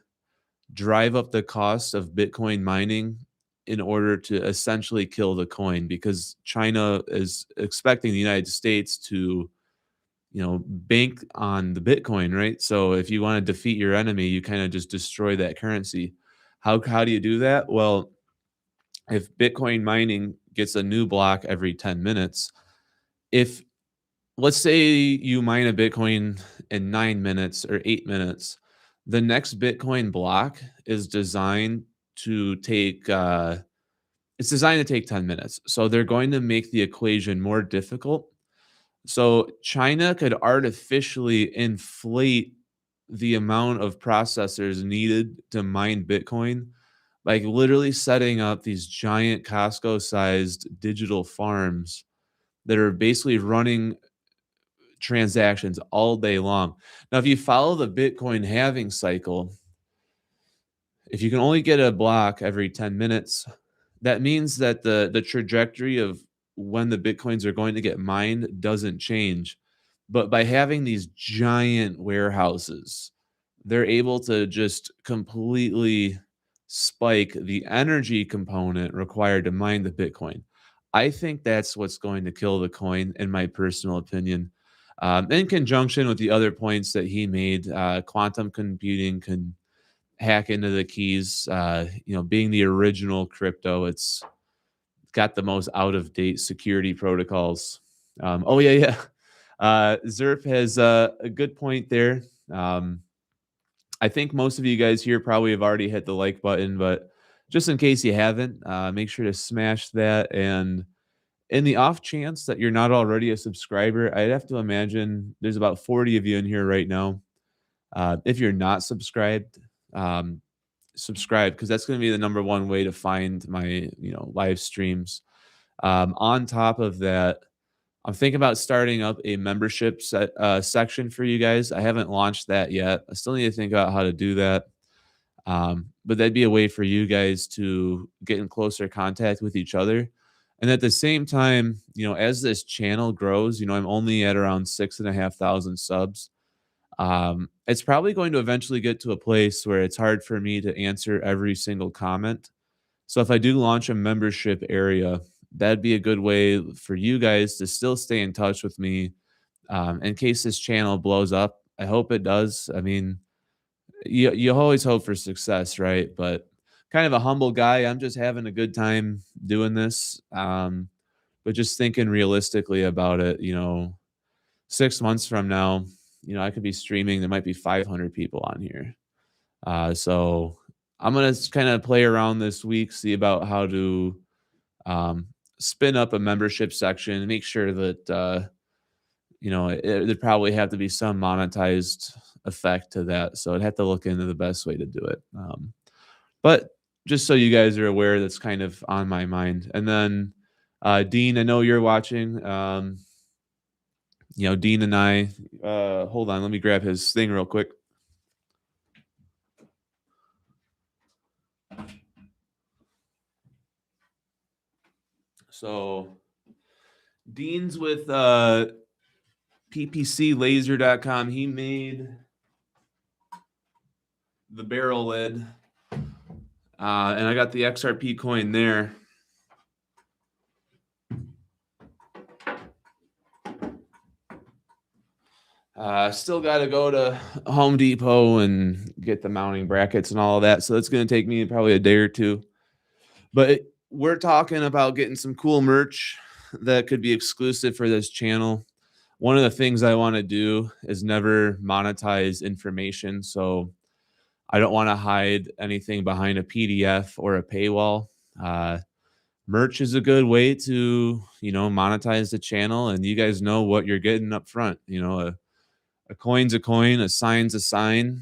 drive up the cost of Bitcoin mining in order to essentially kill the coin, because China is expecting the United States to, bank on the Bitcoin, right? So if you want to defeat your enemy, you kind of just destroy that currency. How do you do that? Well, if Bitcoin mining gets a new block every 10 minutes, if let's say you mine a Bitcoin in 9 minutes or 8 minutes, the next Bitcoin block is designed to take it's designed to take 10 minutes. So they're going to make the equation more difficult. So China could artificially inflate the amount of processors needed to mine Bitcoin, like literally setting up these giant Costco sized digital farms that are basically running transactions all day long. Now, if you follow the Bitcoin halving cycle, if you can only get a block every 10 minutes, that means that the trajectory of when the Bitcoins are going to get mined doesn't change. But by having these giant warehouses, they're able to just completely spike the energy component required to mine the Bitcoin. I think that's what's going to kill the coin, in my personal opinion. In conjunction with the other points that he made, quantum computing can hack into the keys. Being the original crypto, it's got the most out of date security protocols. Oh yeah, yeah. Zerp has a good point there. I think most of you guys here probably have already hit the like button, but just in case you haven't, make sure to smash that. And in the off chance that you're not already a subscriber, I'd have to imagine there's about 40 of you in here right now. If you're not subscribed, um, subscribe, because that's going to be the number one way to find my live streams. On top of that, I'm thinking about starting up a membership section for you guys. I haven't launched that yet. I still need to think about how to do that. But that'd be a way for you guys to get in closer contact with each other. And at the same time, as this channel grows, I'm only at around 6,500 subs. It's probably going to eventually get to a place where it's hard for me to answer every single comment. So if I do launch a membership area, that'd be a good way for you guys to still stay in touch with me, in case this channel blows up. I hope it does. I mean, you always hope for success, right? But kind of a humble guy. I'm just having a good time doing this. But just thinking realistically about it, 6 months from now, I could be streaming. There might be 500 people on here. So I'm going to kind of play around this week, see about how to spin up a membership section and make sure that, there'd probably have to be some monetized effect to that. So I'd have to look into the best way to do it. But just so you guys are aware, that's kind of on my mind. And then, Dean, I know you're watching. Dean and I, hold on, let me grab his thing real quick. So Dean's with ppclaser.com. He made the barrel lid. And I got the XRP coin there. Still got to go to Home Depot and get the mounting brackets and all of that. So that's going to take me probably a day or two. But we're talking about getting some cool merch that could be exclusive for this channel. One of the things I want to do is never monetize information. So I don't want to hide anything behind a PDF or a paywall. Merch is a good way to, monetize the channel, and you guys know what you're getting up front. A coin's a coin, a sign's a sign.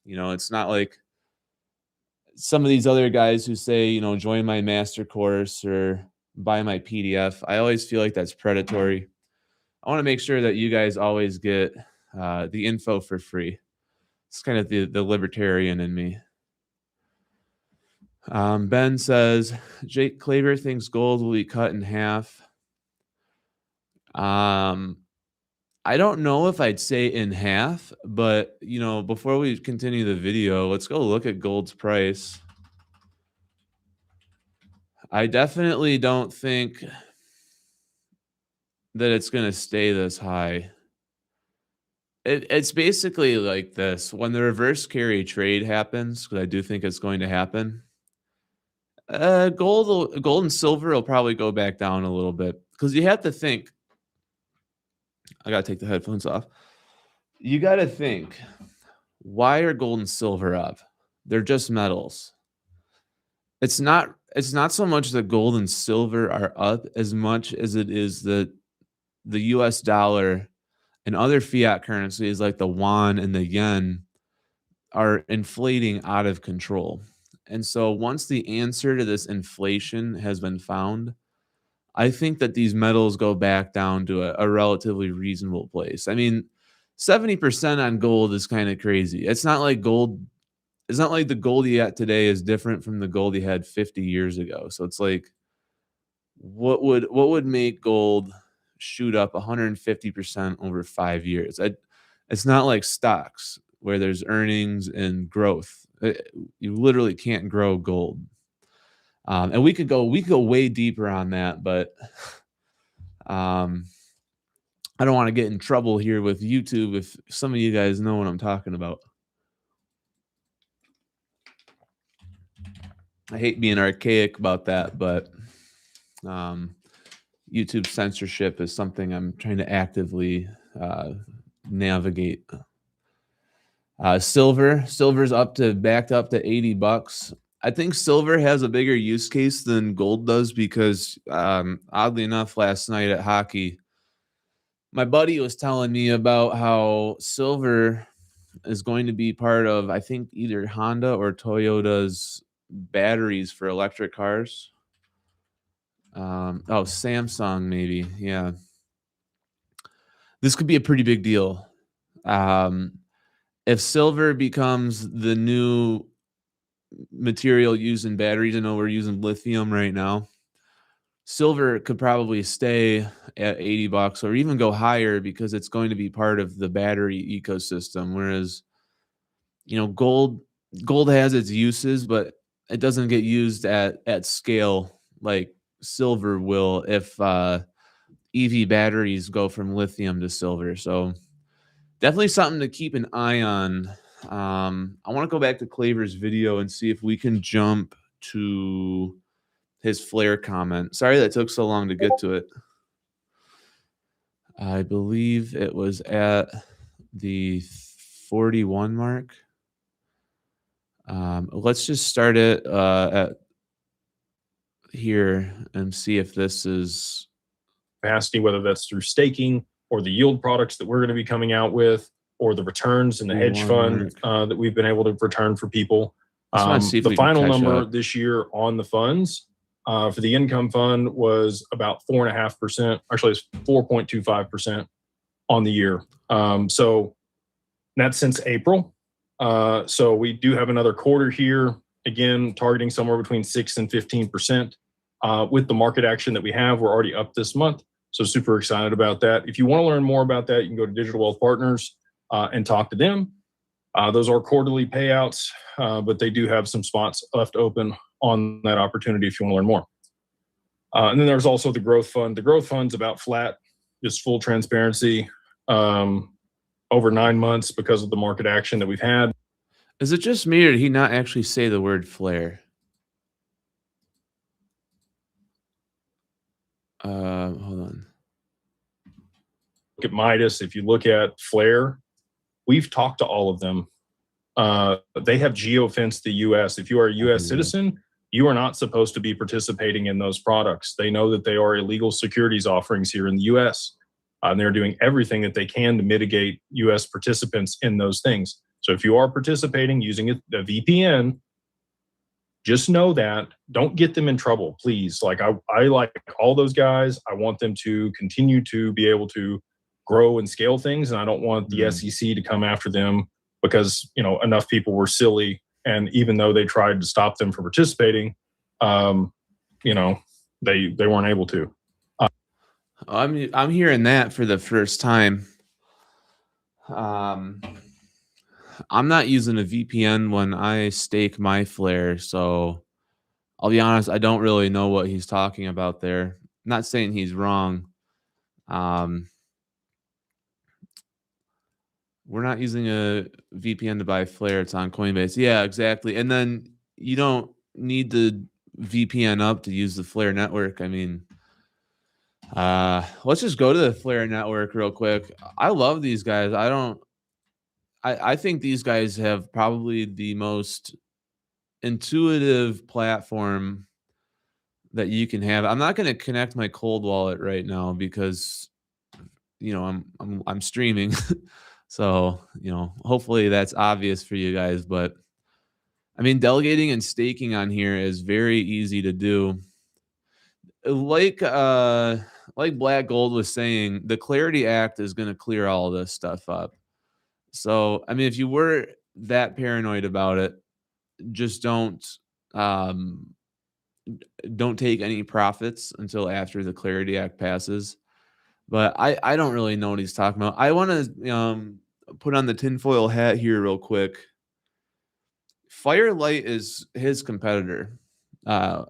It's not like some of these other guys who say, join my master course or buy my PDF. I always feel like that's predatory. I want to make sure that you guys always get the info for free. It's kind of the libertarian in me. Ben says, Jake Claver thinks gold will be cut in half. I don't know if I'd say in half, but, you know, before we continue the video, let's go look at gold's price. I definitely don't think that it's gonna stay this high. It's basically like this, when the reverse carry trade happens, because I do think it's going to happen, gold and silver will probably go back down a little bit, because you have to think. I gotta take the headphones off. You gotta think, why are gold and silver up? They're just metals. It's not so much that gold and silver are up as much as it is that the US dollar and other fiat currencies like the yuan and the yen are inflating out of control. And so once the answer to this inflation has been found, I think that these metals go back down to a relatively reasonable place. I mean, 70% on gold is kind of crazy. It's not like the gold you got today is different from the gold you had 50 years ago. So it's like, what would make gold shoot up 150% over 5 years? It's not like stocks where there's earnings and growth. You literally can't grow gold. And we could go way deeper on that, but um, I don't want to get in trouble here with YouTube if some of you guys know what I'm talking about. I hate being archaic about that, but YouTube censorship is something I'm trying to actively navigate. Silver's backed up to $80. I think silver has a bigger use case than gold does because, oddly enough, last night at hockey, my buddy was telling me about how silver is going to be part of, I think, either Honda or Toyota's batteries for electric cars. Samsung maybe. Yeah. This could be a pretty big deal. If silver becomes the new material used in batteries, I know we're using lithium right now. Silver could probably stay at $80 or even go higher because it's going to be part of the battery ecosystem. Whereas, you know, gold has its uses, but it doesn't get used at scale like silver will if EV batteries go from lithium to silver. So definitely something to keep an eye on. I want to go back to Claver's video and see if we can jump to his flare comment. Sorry that took so long to get to it. I believe it was at the 41 mark. Let's just start it at here and see if this is capacity, whether that's through staking or the yield products that we're going to be coming out with, or the returns in the hedge fund that we've been able to return for people. The final number this year on the funds for the income fund was about 4.5%. Actually, it's 4.25% on the year. So that's since April. So we do have another quarter here, again, targeting somewhere between 6 and 15%. With the market action that we have, we're already up this month. So super excited about that. If you want to learn more about that, you can go to Digital Wealth Partners and talk to them. Those are quarterly payouts, but they do have some spots left open on that opportunity if you want to learn more. And then there's also the growth fund. The growth fund's about flat, just full transparency, over 9 months because of the market action that we've had. Is it just me or did he not actually say the word flare? Hold on. Look at Midas. If you look at Flare, we've talked to all of them. They have geofenced the U.S. If you are a U.S. citizen, you are not supposed to be participating in those products. They know that they are illegal securities offerings here in the U.S. And they're doing everything that they can to mitigate U.S. participants in those things. So if you are participating using a VPN, just know that. Don't get them in trouble, please. Like I like all those guys. I want them to continue to be able to grow and scale things, and I don't want the SEC to come after them because enough people were silly, and even though they tried to stop them from participating, they weren't able to. I'm hearing that for the first time. Um, I'm not using a VPN when I stake my flare, so I'll be honest, I don't really know what he's talking about there. Not saying he's wrong. Um, we're not using a VPN to buy flare. It's on Coinbase. Yeah, exactly. And then you don't need the VPN up to use the Flare network. I mean, let's just go to the Flare network real quick. I love these guys. I think these guys have probably the most intuitive platform that you can have. I'm not going to connect my cold wallet right now because I'm streaming. So, hopefully that's obvious for you guys, but I mean, delegating and staking on here is very easy to do. Like Black Gold was saying, the Clarity Act is going to clear all this stuff up. So, I mean, if you were that paranoid about it, just um don't take any profits until after the Clarity Act passes. But I don't really know what he's talking about. I want to put on the tinfoil hat here real quick. Firelight is his competitor. Uh,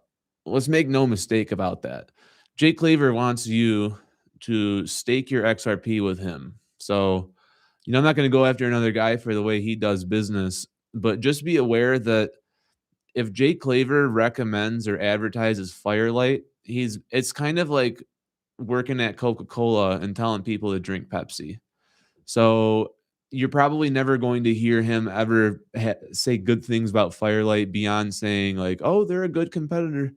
let's make no mistake about that. Jake Claver wants you to stake your XRP with him. So, I'm not going to go after another guy for the way he does business, but just be aware that if Jake Claver recommends or advertises Firelight, it's kind of like working at Coca-Cola and telling people to drink Pepsi. So you're probably never going to hear him ever say good things about Firelight beyond saying like, "Oh, they're a good competitor,"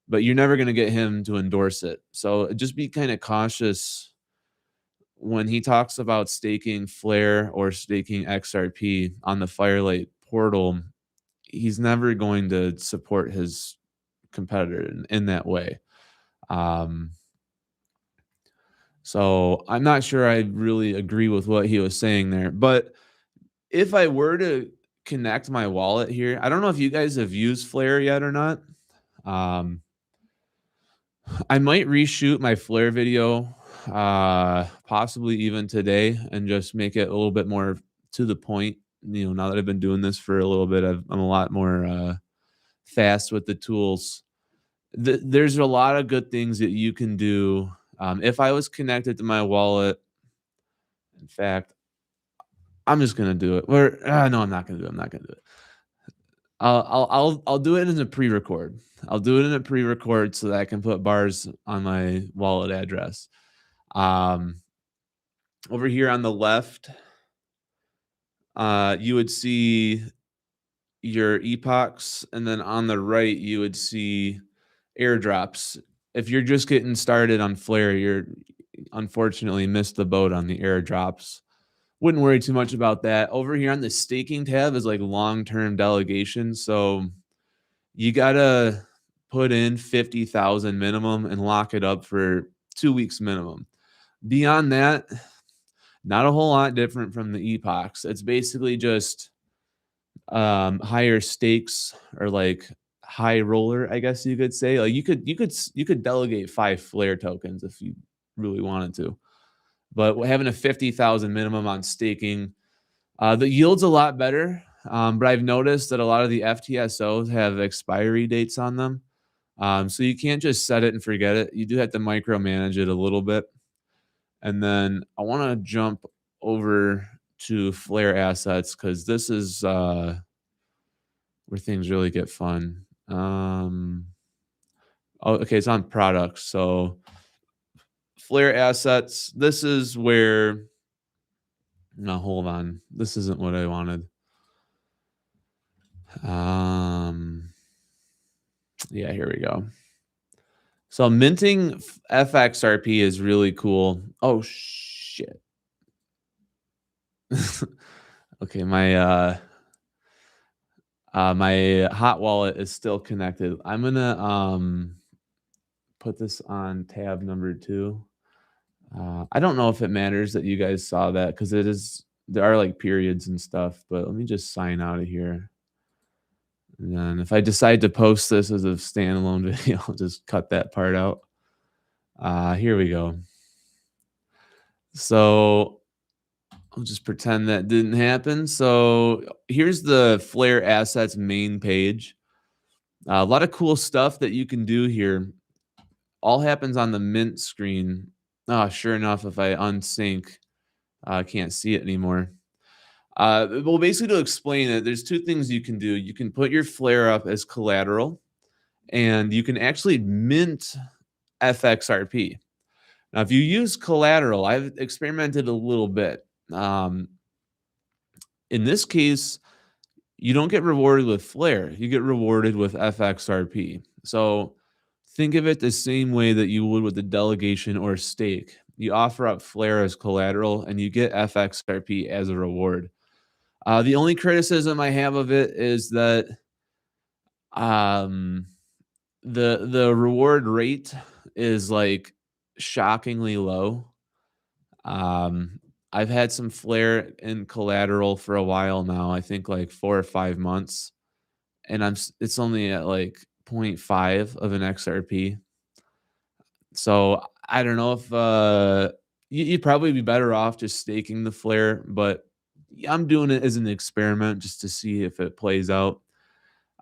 but you're never going to get him to endorse it. So just be kind of cautious when he talks about staking Flare or staking XRP on the Firelight portal. He's never going to support his competitor in that way. So I'm not sure I really agree with what he was saying there. But if I were to connect my wallet here, I don't know if you guys have used Flare yet or not. I might reshoot my Flare video, possibly even today, and just make it a little bit more to the point. Now that I've been doing this for a little bit, I'm a lot more fast with the tools. There's a lot of good things that you can do. If I was connected to my wallet, in fact, I'm just gonna do it. No, I'm not gonna do it. I'm not gonna do it. I'll do it in a pre-record. I'll do it in a pre-record so that I can put bars on my wallet address. Over here on the left, you would see your epochs, and then on the right, you would see airdrops. If you're just getting started on Flare, you're unfortunately missed the boat on the airdrops. Wouldn't worry too much about that. Over here on the staking tab is like long-term delegation. So you gotta put in 50,000 minimum and lock it up for 2 weeks minimum. Beyond that, not a whole lot different from the epochs. It's basically just higher stakes or like high roller, I guess you could say. Like you could delegate 5 Flare tokens if you really wanted to. But having a 50,000 minimum on staking, the yield's a lot better. But I've noticed that a lot of the FTSOs have expiry dates on them. So you can't just set it and forget it. You do have to micromanage it a little bit. And then I want to jump over to Flare assets because this is where things really get fun. Okay, it's on products. So Flare assets, this is where, no, hold on. This isn't what I wanted. Yeah, here we go. So minting FXRP is really cool. Oh shit. Okay, my my hot wallet is still connected. I'm gonna put this on tab number 2. I don't know if it matters that you guys saw that because there are like periods and stuff, but let me just sign out of here. And then if I decide to post this as a standalone video, I'll just cut that part out. Here we go. So I'll just pretend that didn't happen. So here's the Flare Assets main page. A lot of cool stuff that you can do here. All happens on the Mint screen. Sure enough, if I unsync, I can't see it anymore. Well, basically to explain it, there's two things you can do. You can put your Flare up as collateral, and you can actually mint FXRP. Now, if you use collateral, I've experimented a little bit. In this case, you don't get rewarded with Flare. You get rewarded with FXRP. So think of it the same way that you would with the delegation or stake. You offer up Flare as collateral, and you get FXRP as a reward. The only criticism I have of it is that um, the reward rate is like shockingly low. I've had some Flare in collateral for a while now. I think like 4 or 5 months, and it's only at like 0.5 of an XRP. So I don't know if you'd probably be better off just staking the Flare, but I'm doing it as an experiment just to see if it plays out.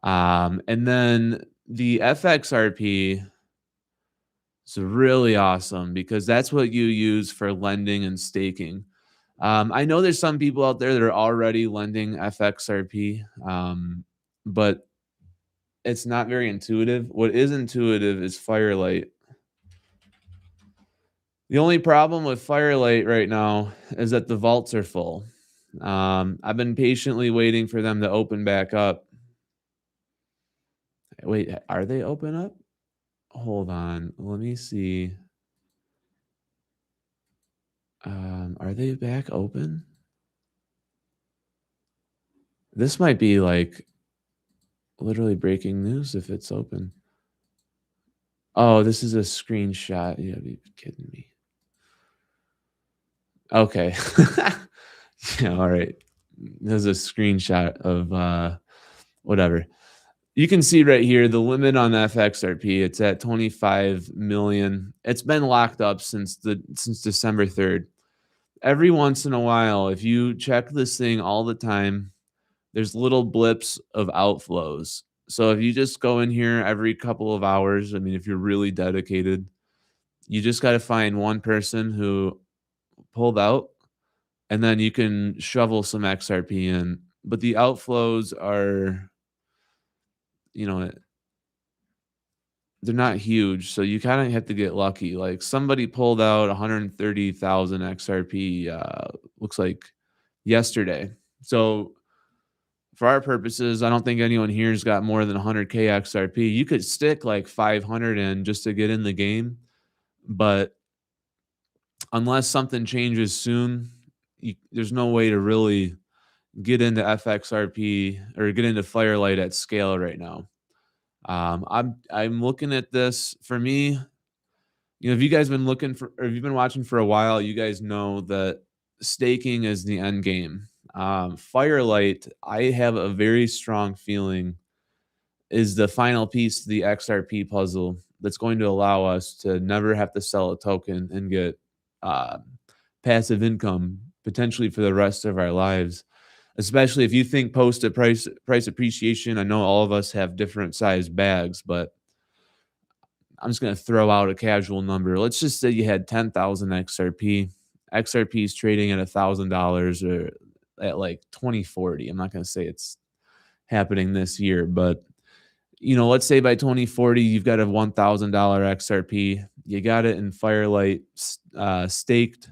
And then the FXRP is really awesome because that's what you use for lending and staking. I know there's some people out there that are already lending FXRP, but it's not very intuitive. What is intuitive is Firelight. The only problem with Firelight right now is that the vaults are full. I've been patiently waiting for them to open back up. Wait, are they open up? Hold on. Let me see. Are they back open? This might be like literally breaking news if it's open. Oh, this is a screenshot. You gotta be kidding me. Okay. Yeah, all right. There's a screenshot of whatever. You can see right here the limit on FXRP. It's at 25 million. It's been locked up since December 3rd. Every once in a while, if you check this thing all the time, there's little blips of outflows. So if you just go in here every couple of hours, I mean, if you're really dedicated, you just got to find one person who pulled out, and then you can shovel some XRP in. But the outflows are, you know, they're not huge, so you kind of have to get lucky. Like somebody pulled out 130,000 XRP, looks like yesterday. So for our purposes, I don't think anyone here's got more than 100K XRP. You could stick like 500 in just to get in the game, but unless something changes soon, there's no way to really get into FXRP or get into Firelight at scale right now. I'm looking at this. For me, if you guys been looking for, or if you've been watching for a while, you guys know that staking is the end game. Firelight, I have a very strong feeling, is the final piece to the XRP puzzle that's going to allow us to never have to sell a token and get uh, passive income potentially for the rest of our lives. Especially if you think post a price appreciation. I know all of us have different size bags, but I'm just going to throw out a casual number. Let's just say you had 10,000 XRP. XRP is trading at $1,000 or at like 2040. I'm not going to say it's happening this year, but let's say by 2040 you've got a $1,000 XRP. You got it in Firelight staked.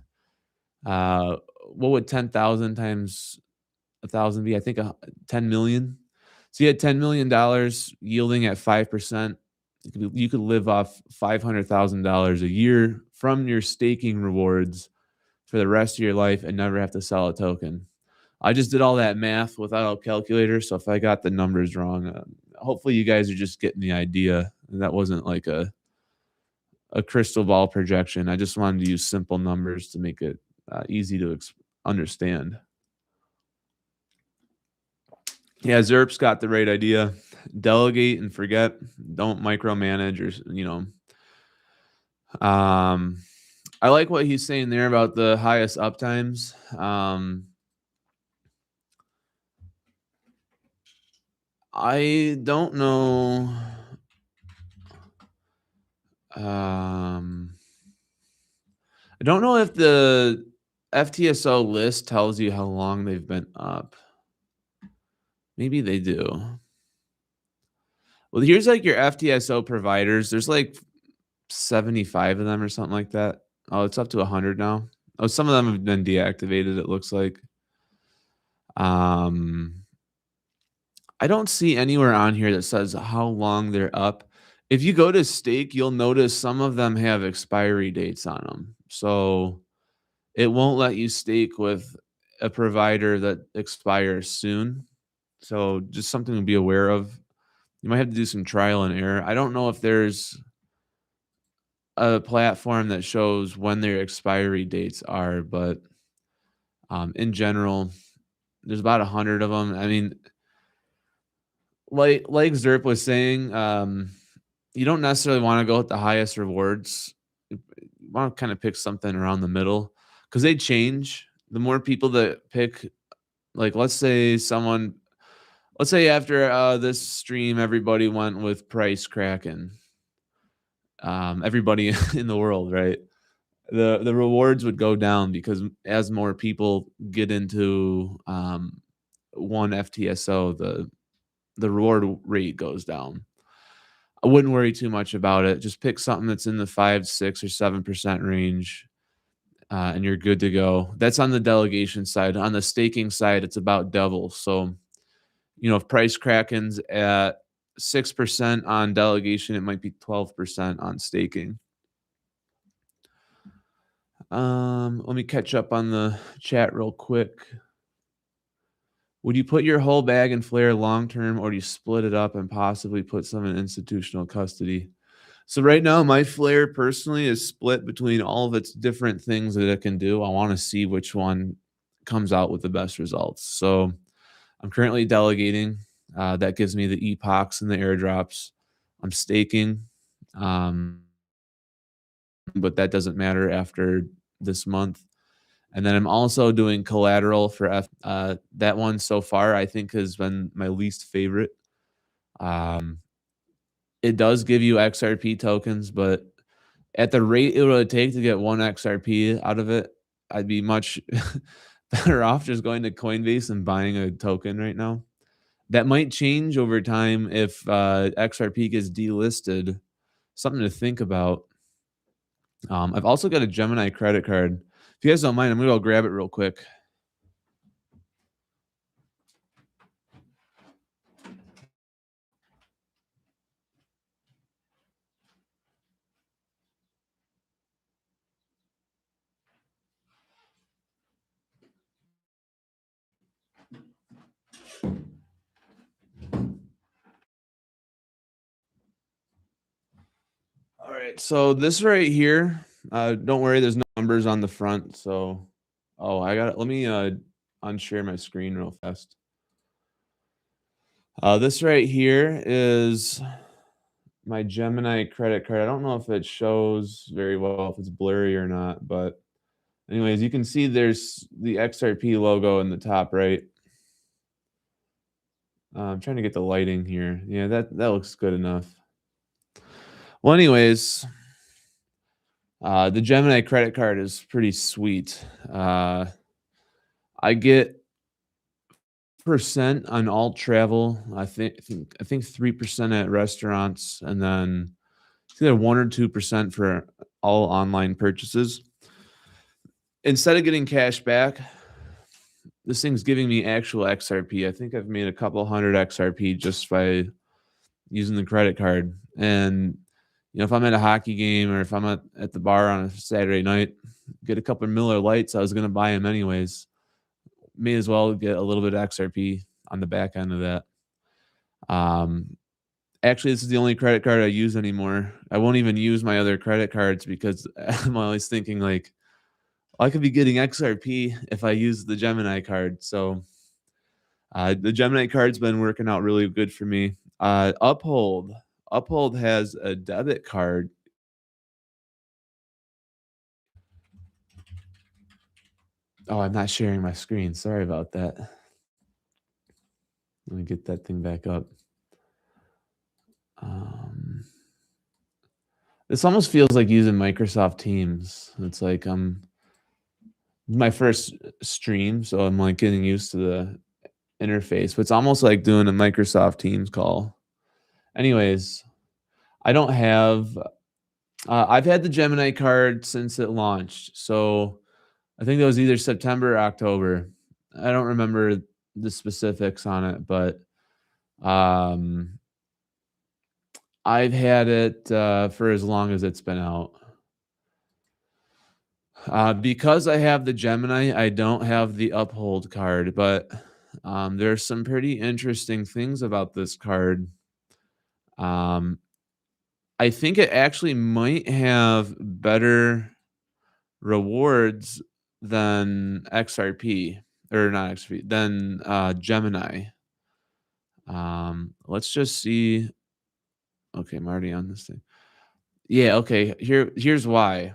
What would 10,000 times 1,000 be? I think 10 million. So you had $10 million yielding at 5%. You could live off $500,000 a year from your staking rewards for the rest of your life and never have to sell a token. I just did all that math without a calculator, so if I got the numbers wrong, hopefully you guys are just getting the idea. And that wasn't like a crystal ball projection. I just wanted to use simple numbers to make it easy to understand. Yeah, Zerp's got the right idea. Delegate and forget. Don't micromanage or, I like what he's saying there about the highest uptimes. I don't know. I don't know if the FTSO list tells you how long they've been up. Maybe they do. Well, here's like your FTSO providers. There's like 75 of them or something like that. Oh, it's up to 100 now. Oh, some of them have been deactivated, it looks like. Um, I don't see anywhere on here that says how long they're up. If you go to stake, you'll notice some of them have expiry dates on them. So it won't let you stake with a provider that expires soon. So just something to be aware of. You might have to do some trial and error. I don't know if there's a platform that shows when their expiry dates are, but in general, there's about 100 of them. I mean, like Zerp was saying, you don't necessarily want to go with the highest rewards. You want to kind of pick something around the middle because they change. The more people that pick, like let's say after this stream, everybody went with Price Kraken. Everybody in the world, right? The rewards would go down because as more people get into one FTSO, the reward rate goes down. I wouldn't worry too much about it. Just pick something that's in the 5, 6, or 7% range, and you're good to go. That's on the delegation side. On the staking side, it's about double. So, if Price Kraken's at 6% on delegation, it might be 12% on staking. Let me catch up on the chat real quick. Would you put your whole bag in Flare long term, or do you split it up and possibly put some in institutional custody? So right now, my Flare personally is split between all of its different things that it can do. I want to see which one comes out with the best results. So I'm currently delegating. That gives me the epochs and the airdrops. I'm staking, but that doesn't matter after this month. And then I'm also doing collateral for that one so far I think has been my least favorite. It does give you XRP tokens, but at the rate it would take to get one XRP out of it, I'd be much better off just going to Coinbase and buying a token right now. That might change over time if XRP gets delisted. Something to think about. I've also got a Gemini credit card. If you guys don't mind, I'm going to go grab it real quick. All right, so this right here, don't worry, there's no numbers on the front. So, I got it. Let me unshare my screen real fast. This right here is my Gemini credit card. I don't know if it shows very well, if it's blurry or not, but anyways, you can see there's the XRP logo in the top right. I'm trying to get the lighting here. Yeah, that looks good enough. Well, anyways, the Gemini credit card is pretty sweet. I get percent on all travel. I think 3% at restaurants, and then it's either 1 or 2% for all online purchases. Instead of getting cash back, this thing's giving me actual XRP. I think I've made a couple hundred XRP just by using the credit card. And if I'm at a hockey game or if I'm at the bar on a Saturday night, get a couple of Miller Lights. I was going to buy them anyways. May as well get a little bit of XRP on the back end of that. Actually, this is the only credit card I use anymore. I won't even use my other credit cards because I'm always thinking like, I could be getting XRP if I use the Gemini card. So the Gemini card's been working out really good for me. Uphold has a debit card. Oh, I'm not sharing my screen. Sorry about that. Let me get that thing back up. This almost feels like using Microsoft Teams. It's like my first stream, so I'm like getting used to the interface. But it's almost like doing a Microsoft Teams call. Anyways, I don't have. I've had the Gemini card since it launched, so I think that was either September or October. I don't remember the specifics on it, but um, I've had it for as long as it's been out. Because I have the Gemini, I don't have the Uphold card, but there's some pretty interesting things about this card. Um, I think it actually might have better rewards than XRP, or not XRP, than Gemini. Let's just see. Okay, I'm already on this thing. Yeah, okay. Here's why.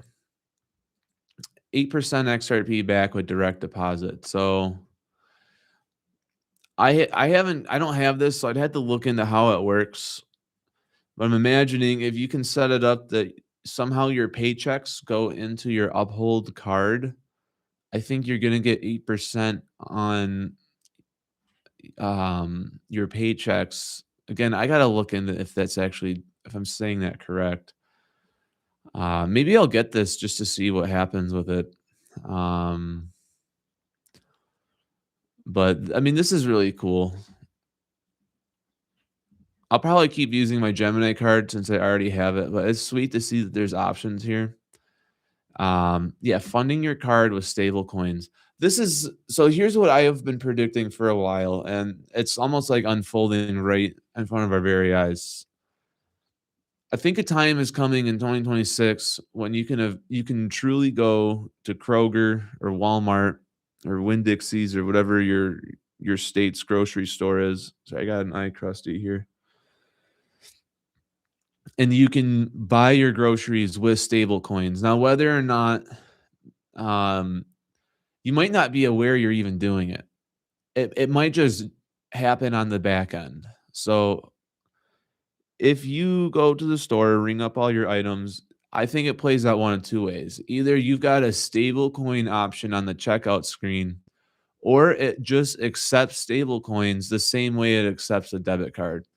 8% XRP back with direct deposit. So I don't have this, so I'd have to look into how it works. But I'm imagining if you can set it up that somehow your paychecks go into your Uphold card, I think you're gonna get 8% on your paychecks. Again, I gotta look into if that's actually if I'm saying that correct. Maybe I'll get this just to see what happens with it. Um, but I mean, this is really cool. I'll probably keep using my Gemini card since I already have it, but it's sweet to see that there's options here. Yeah, funding your card with stable coins. This is so here's what I have been predicting for a while, and it's almost like unfolding right in front of our very eyes. I think a time is coming in 2026 when you can truly go to Kroger or Walmart or Winn-Dixie's or whatever your state's grocery store is. So I got an eye crusty here. And you can buy your groceries with stable coins. Now, whether or not um, you might not be aware you're even doing it. It might just happen on the back end. So if you go to the store, ring up all your items, I think it plays out one of two ways. Either you've got a stable coin option on the checkout screen, or it just accepts stable coins the same way it accepts a debit card.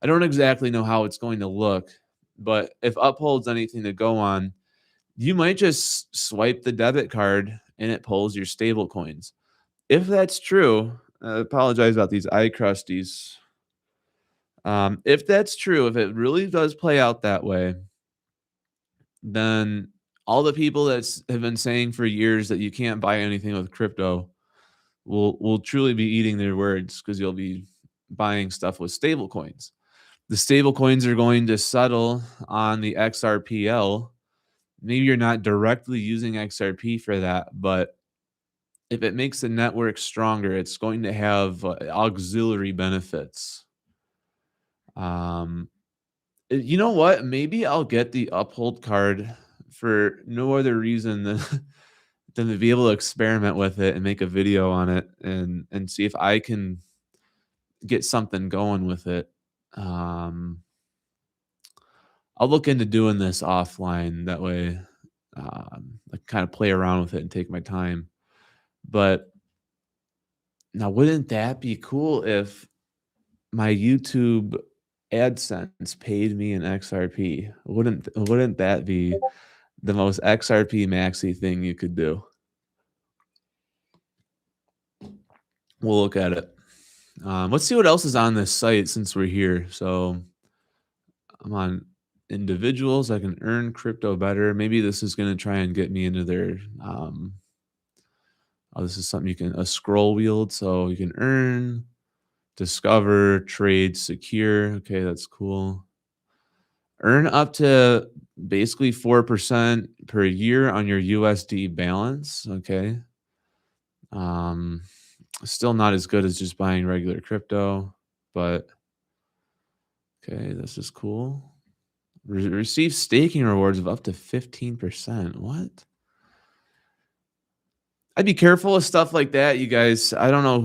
I don't exactly know how it's going to look, but if Uphold's anything to go on, you might just swipe the debit card and it pulls your stable coins. If that's true, I apologize about these eye crusties. If that's true, if it really does play out that way, then all the people that have been saying for years that you can't buy anything with crypto will truly be eating their words because you'll be buying stuff with stable coins. The stable coins are going to settle on the XRPL. Maybe you're not directly using XRP for that, but if it makes the network stronger, it's going to have auxiliary benefits. Um, you know what? Maybe I'll get the Uphold card for no other reason than than to be able to experiment with it and make a video on it and see if I can get something going with it. Um, I'll look into doing this offline. That way, I kind of play around with it and take my time. But now, wouldn't that be cool if my YouTube AdSense paid me an XRP? Wouldn't that be the most XRP maxi thing you could do? We'll look at it. Let's see what else is on this site since we're here. So I'm on individuals. I can earn crypto better. Maybe this is going to try and get me into their. Oh, this is something you can a scroll wheel, so you can earn, discover, trade, secure. Okay, that's cool. Earn up to basically 4% per year on your USD balance. Okay. Um, Still not as good as just buying regular crypto, but okay, this is cool. Receive staking rewards of up to 15%. What? I'd be careful with stuff like that, you guys. I don't know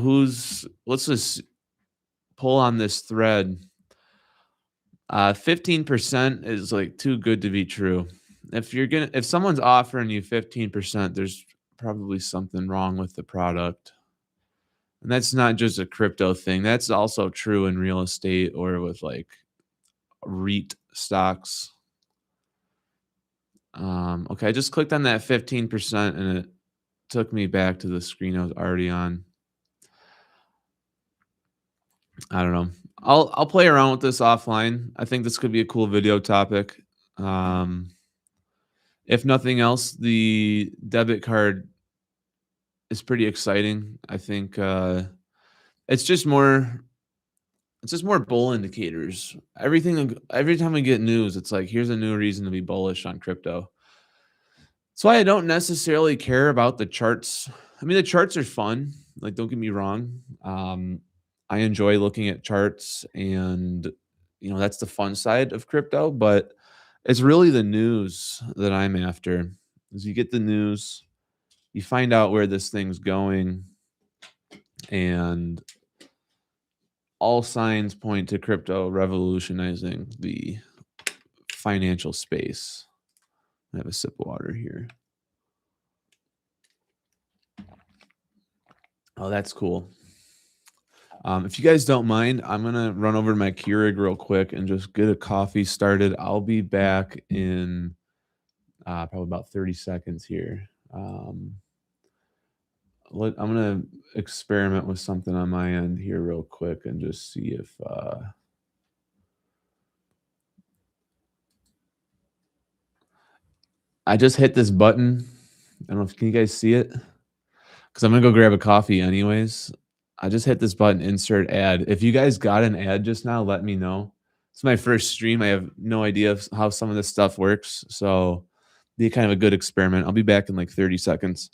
let's just pull on this thread. 15% is like too good to be true. If someone's offering you 15%, there's probably something wrong with the product. And that's not just a crypto thing. That's also true in real estate or with like REIT stocks. Okay, I just clicked on that 15% and it took me back to the screen I was already on. I don't know. I'll play around with this offline. I think this could be a cool video topic. Um, if nothing else, the debit card is pretty exciting. I think it's just more it's just more bull indicators. Every time we get news, it's like here's a new reason to be bullish on crypto. That's why I don't necessarily care about the charts. I mean, the charts are fun. Like, don't get me wrong. I enjoy looking at charts, and that's the fun side of crypto. But it's really the news that I'm after. As you get the news, you find out where this thing's going, and all signs point to crypto revolutionizing the financial space. I have a sip of water here. Oh, that's cool. If you guys don't mind, I'm gonna run over to my Keurig real quick and just get a coffee started. I'll be back in probably about 30 seconds here. I'm gonna experiment with something on my end here real quick and just see if I just hit this button. I don't know if can you guys see it? Because I'm gonna go grab a coffee anyways. I just hit this button, insert ad. If you guys got an ad just now, let me know. It's my first stream. I have no idea how some of this stuff works. So be kind of a good experiment. I'll be back in like 30 seconds.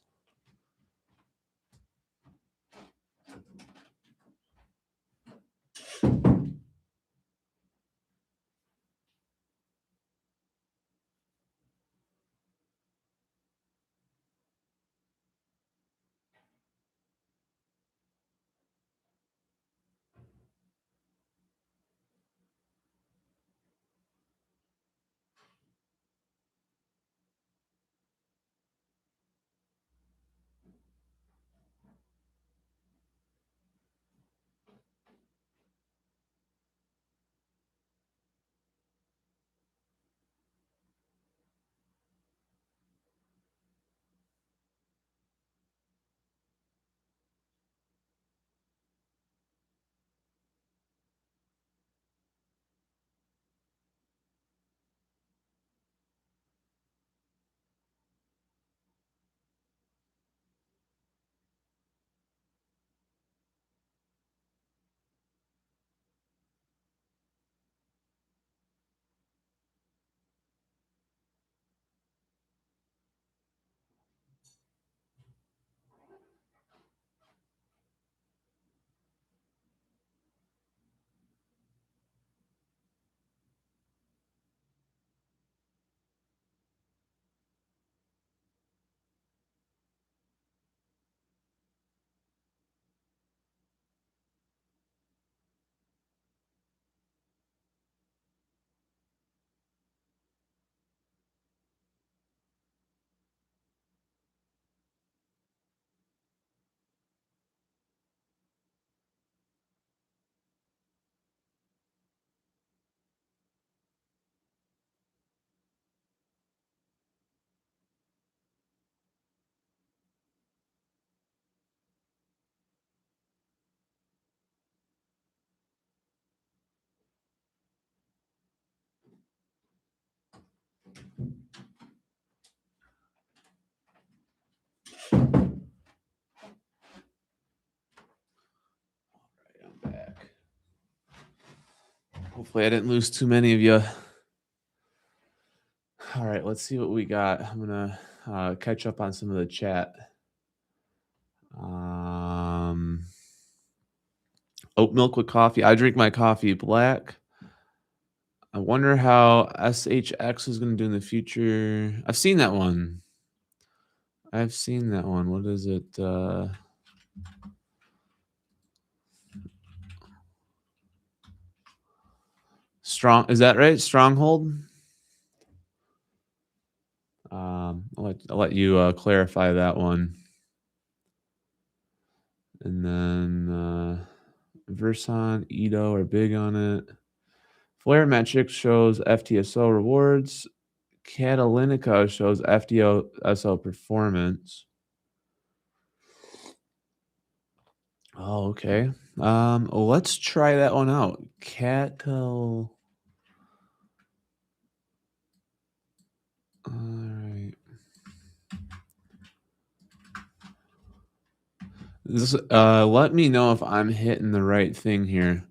I'm back. Hopefully I didn't lose too many of you. All right, let's see what we got. I'm gonna catch up on some of the chat. Oat milk with coffee. I drink my coffee black. I wonder how SHX is going to do in the future. I've seen that one. I've seen that one. What is it? Strong, is that right? Stronghold? I'll let you clarify that one. And then Verson, Edo are big on it. Flare Metrics shows FTSO rewards. Catalynica shows FTSO performance. Oh, okay. Let's try that one out. All right. Let me know if I'm hitting the right thing here.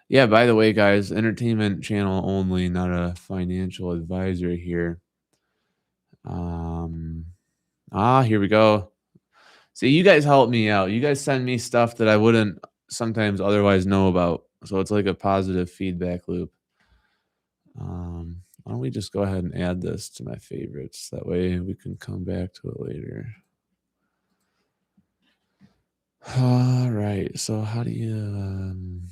Yeah, by the way, guys, entertainment channel only, not a financial advisor here. Here we go. See, you guys help me out. You guys send me stuff that I wouldn't sometimes otherwise know about. So it's like a positive feedback loop. Why don't we just go ahead and add this to my favorites? That way we can come back to it later. All right. So how do you...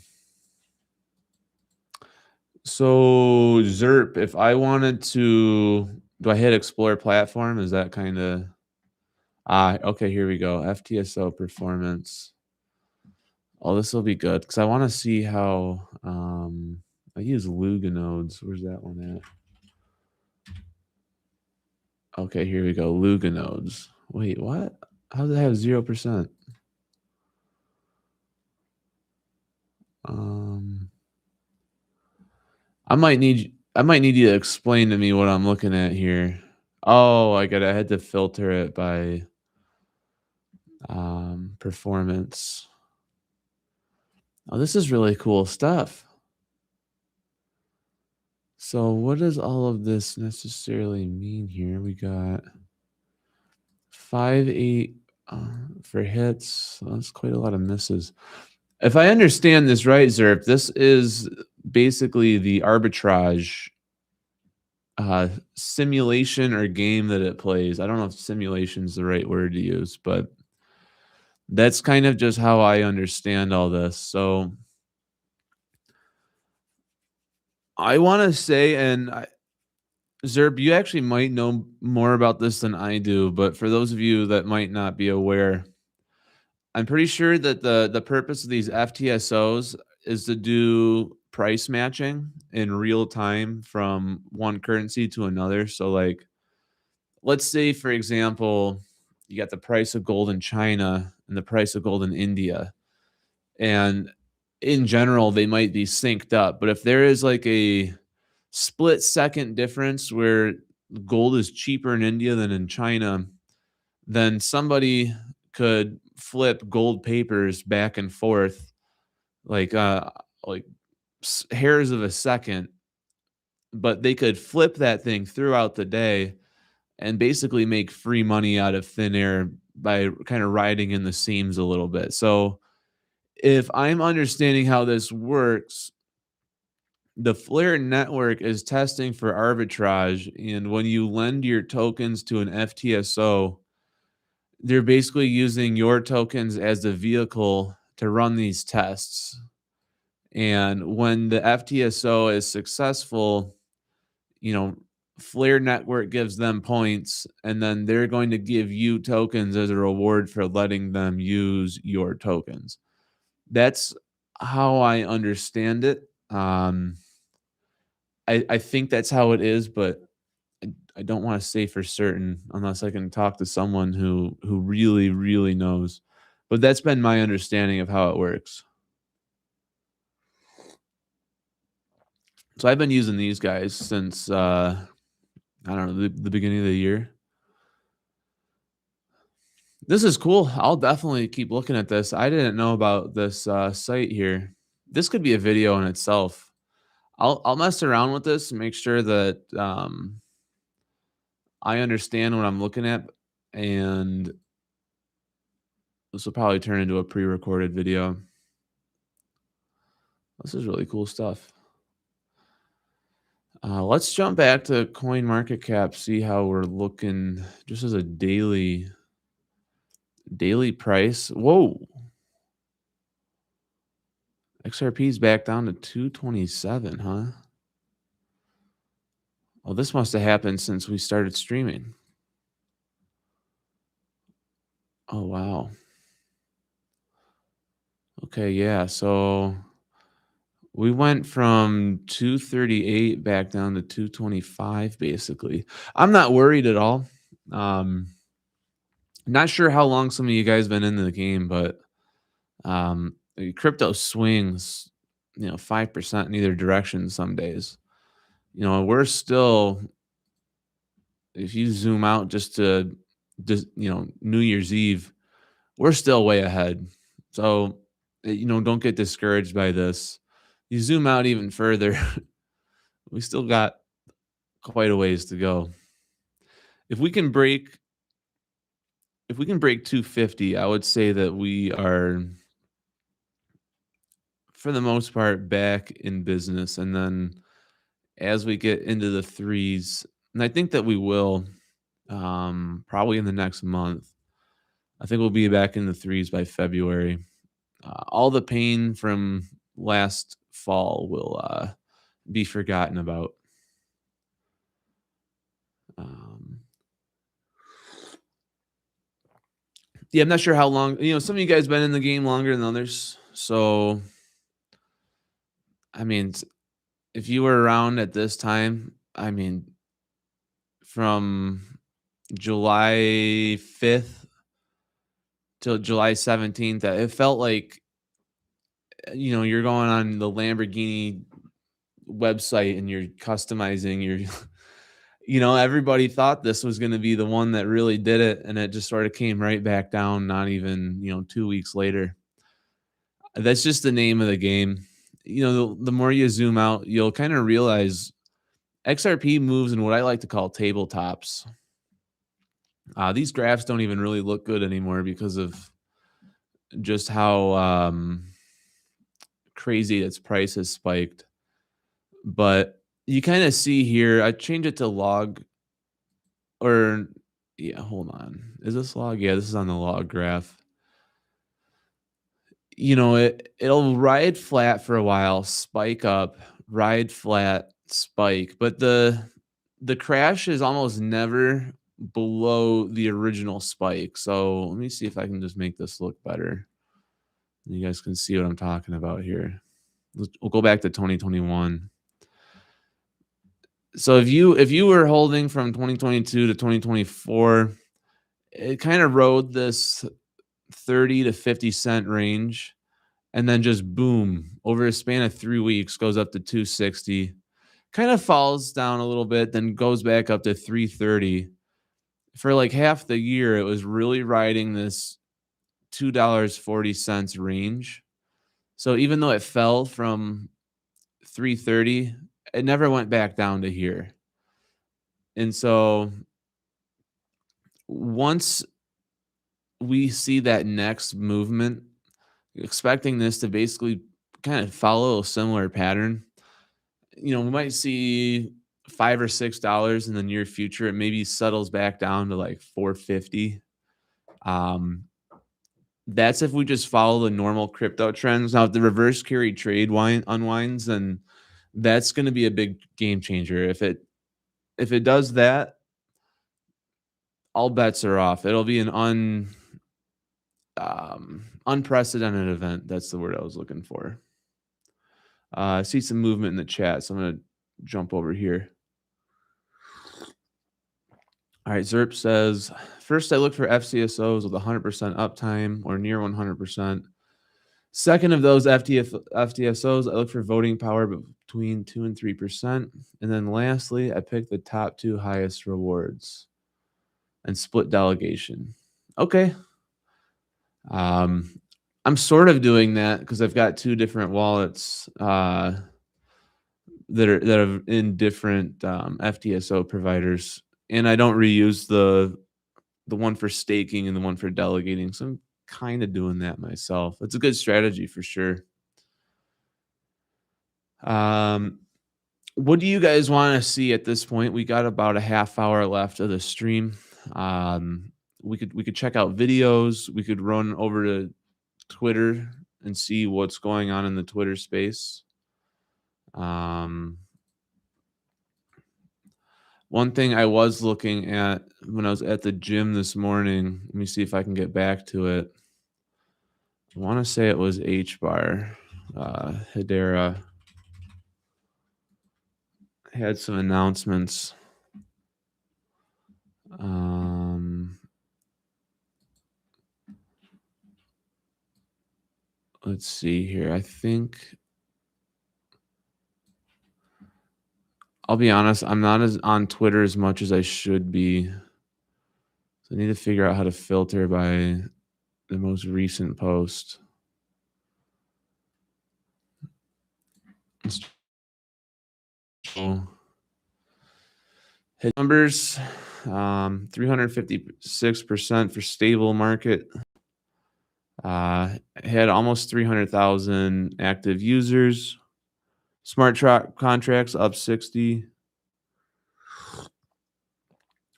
So ZERP, if I wanted to... Do I hit explore platform? Is that kind of... okay, here we go. FTSO performance. Oh, this will be good because I want to see how... I use Luga nodes. Where's that one at? Okay, here we go. Luga nodes. Wait, what? How does it have 0%? I might need you to explain to me what I'm looking at here. Oh, I had to filter it by performance. Oh, this is really cool stuff. So what does all of this necessarily mean here? We got 5-8 for hits. Well, that's quite a lot of misses. If I understand this right, Zerp, this is basically the arbitrage simulation or game that it plays. I don't know if simulation is the right word to use, but that's kind of just how I understand all this. So I want to say, Zerb, you actually might know more about this than I do, but for those of you that might not be aware, I'm pretty sure that the purpose of these FTSOs is to do price matching in real time from one currency to another. So like, let's say, for example, you got the price of gold in China and the price of gold in India. And in general, they might be synced up. But if there is like a split second difference where gold is cheaper in India than in China, then somebody could flip gold papers back and forth like hairs of a second, but they could flip that thing throughout the day and basically make free money out of thin air by kind of riding in the seams a little bit. So if I'm understanding how this works, the Flare network is testing for arbitrage. And when you lend your tokens to an FTSO, they're basically using your tokens as the vehicle to run these tests. And when the FTSO is successful, Flare network gives them points, and then they're going to give you tokens as a reward for letting them use your tokens. That's how I understand it. I think that's how it is, but I don't want to say for certain unless I can talk to someone who really, really knows. But that's been my understanding of how it works. So I've been using these guys since I don't know, the beginning of the year. This is cool. I'll definitely keep looking at this. I didn't know about this site here. This could be a video in itself. I'll mess around with this and make sure that I understand what I'm looking at, and this will probably turn into a pre-recorded video. This is really cool stuff. Let's jump back to coin market cap, see how we're looking just as a daily price. Whoa. XRP's back down to 227, huh? Well, this must have happened since we started streaming. Oh, wow. Okay, yeah. So we went from 238 back down to 225, basically. I'm not worried at all. Not sure how long some of you guys been in the game, but crypto swings, 5% in either direction some days. We're still, if you zoom out just to New Year's Eve, we're still way ahead. So, don't get discouraged by this. You zoom out even further, we still got quite a ways to go. If we can break 250, I would say that we are, for the most part, back in business. And then as we get into the threes, and I think that we will, probably in the next month, I think we'll be back in the threes by February. All the pain from last fall will be forgotten about. Yeah, I'm not sure how long. Some of you guys been in the game longer than others. So, I mean, if you were around at this time, I mean, from July 5th till July 17th, it felt like, you're going on the Lamborghini website and you're customizing your, everybody thought this was going to be the one that really did it. And it just sort of came right back down, not even, 2 weeks later. That's just the name of the game. The more you zoom out, you'll kind of realize XRP moves in what I like to call tabletops. These graphs don't even really look good anymore because of just how crazy its price has spiked. But you kind of see here, I change it to log, or yeah, hold on. Is this log? Yeah, this is on the log graph. It'll ride flat for a while, spike up, ride flat, spike, but the crash is almost never below the original spike. So let me see if I can just make this look better. You guys can see what I'm talking about here. We'll go back to 2021. So if you were holding from 2022 to 2024, it kind of rode this 30 to 50 cent range, and then just boom, over a span of 3 weeks goes up to 260, kind of falls down a little bit, then goes back up to 330. For like half the year, it was really riding this $2.40 range. So even though it fell from 330, it never went back down to here. And so once we see that next movement, expecting this to basically kind of follow a similar pattern, we might see $5 or $6 in the near future. It maybe settles back down to like 450. That's if we just follow the normal crypto trends. Now, if the reverse carry trade unwinds, then that's going to be a big game changer. If it does that, all bets are off. It'll be an unprecedented event. That's the word I was looking for. I see some movement in the chat, so I'm going to jump over here. All right, Zerp says, first I look for FCSOs with 100% uptime or near 100%. Second of those FTSOs, I look for voting power between 2 and 3%. And then lastly, I pick the top 2 highest rewards and split delegation. Okay. I'm sort of doing that because I've got 2 different wallets that are in different FTSO providers, and I don't reuse the one for staking and the one for delegating. So I'm kind of doing that myself. It's a good strategy for sure. what do you guys want to see at this point? We got about a half hour left of the stream. Um, we could check out videos. We could run over to Twitter and see what's going on in the Twitter space. One thing I was looking at when I was at the gym this morning, let me see if I can get back to it. I want to say it was H-Bar. Hedera had some announcements. Let's see here. I think I'll be honest, I'm not as on Twitter as much as I should be. So I need to figure out how to filter by the most recent post. Hit numbers, 356% for stable market. Had almost 300,000 active users. Smart contracts up 60.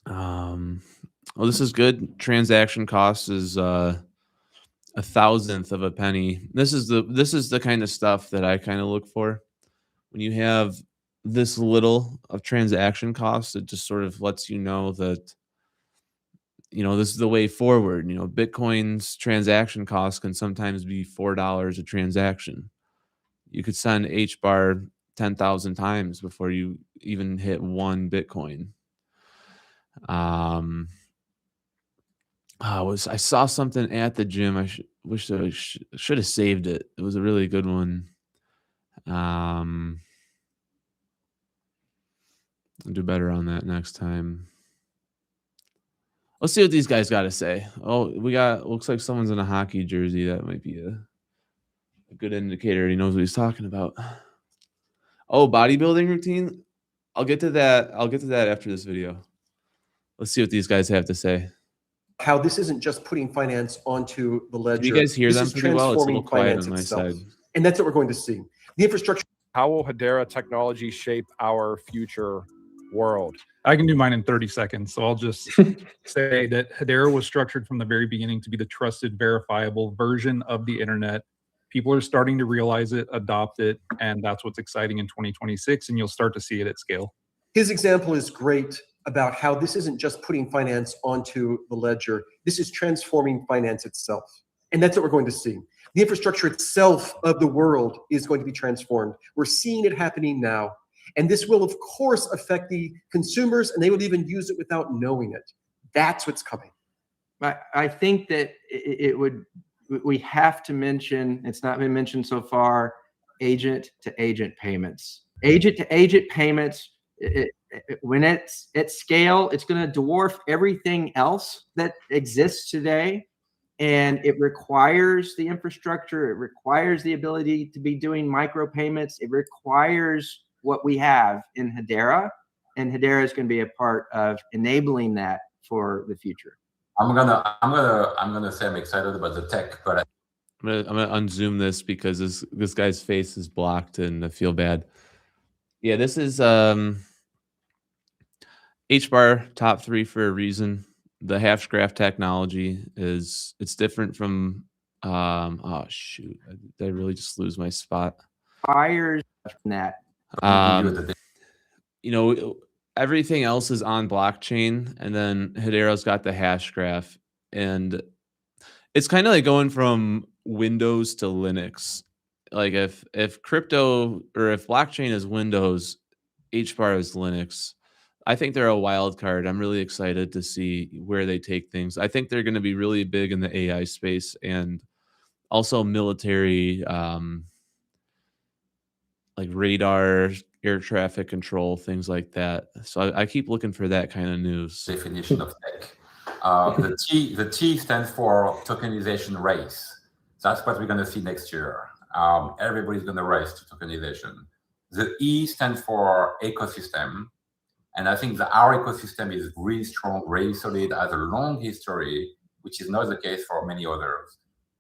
Well, this is good. Transaction cost is a thousandth of a penny. This is the kind of stuff that I kind of look for. When you have this little of transaction costs, it just sort of lets you know that, this is the way forward. Bitcoin's transaction costs can sometimes be $4 a transaction. You could send H-bar 10,000 times before you even hit one Bitcoin. I saw something at the gym. I wish I should have saved it. It was a really good one. I'll do better on that next time. Let's see what these guys got to say. Oh, looks like someone's in a hockey jersey. That might be a good indicator. He knows what he's talking about. Oh, bodybuilding routine. I'll get to that after this video. Let's see what these guys have to say. How this isn't just putting finance onto the ledger. Can you guys hear this them is pretty well? It's a little quiet finance on my itself. side. And that's what we're going to see. The infrastructure. How will Hedera technology shape our future world? I can do mine in 30 seconds. So I'll just say that Hedera was structured from the very beginning to be the trusted, verifiable version of the internet. People are starting to realize it, adopt it, and that's what's exciting in 2026, and you'll start to see it at scale. His example is great about how this isn't just putting finance onto the ledger. This is transforming finance itself. And that's what we're going to see. The infrastructure itself of the world is going to be transformed. We're seeing it happening now. And this will, of course, affect the consumers, and they will even use it without knowing it. That's what's coming. I think that we have to mention, it's not been mentioned so far, agent-to-agent payments. Agent-to-agent payments, when it's at scale, it's going to dwarf everything else that exists today. And it requires the infrastructure. It requires the ability to be doing micropayments. It requires what we have in Hedera, and Hedera is going to be a part of enabling that for the future. I'm gonna say I'm excited about the tech, but I'm gonna unzoom this because this guy's face is blocked and I feel bad. Yeah, this is H-bar top 3 for a reason. The Hashgraph technology it's different from oh shoot, did I really just lose my spot? Fires that. Everything else is on blockchain, and then Hedera's got the Hashgraph, and it's kind of like going from Windows to Linux. Like if crypto or if blockchain is Windows, H-bar is Linux. I think they're a wild card. I'm really excited to see where they take things. I think they're going to be really big in the AI space and also military, like radar, air traffic control, things like that. So I keep looking for that kind of news. Definition of tech. The T stands for tokenization race. That's what we're going to see next year. Everybody's going to race to tokenization. The E stands for ecosystem. And I think that our ecosystem is really strong, really solid, has a long history, which is not the case for many others.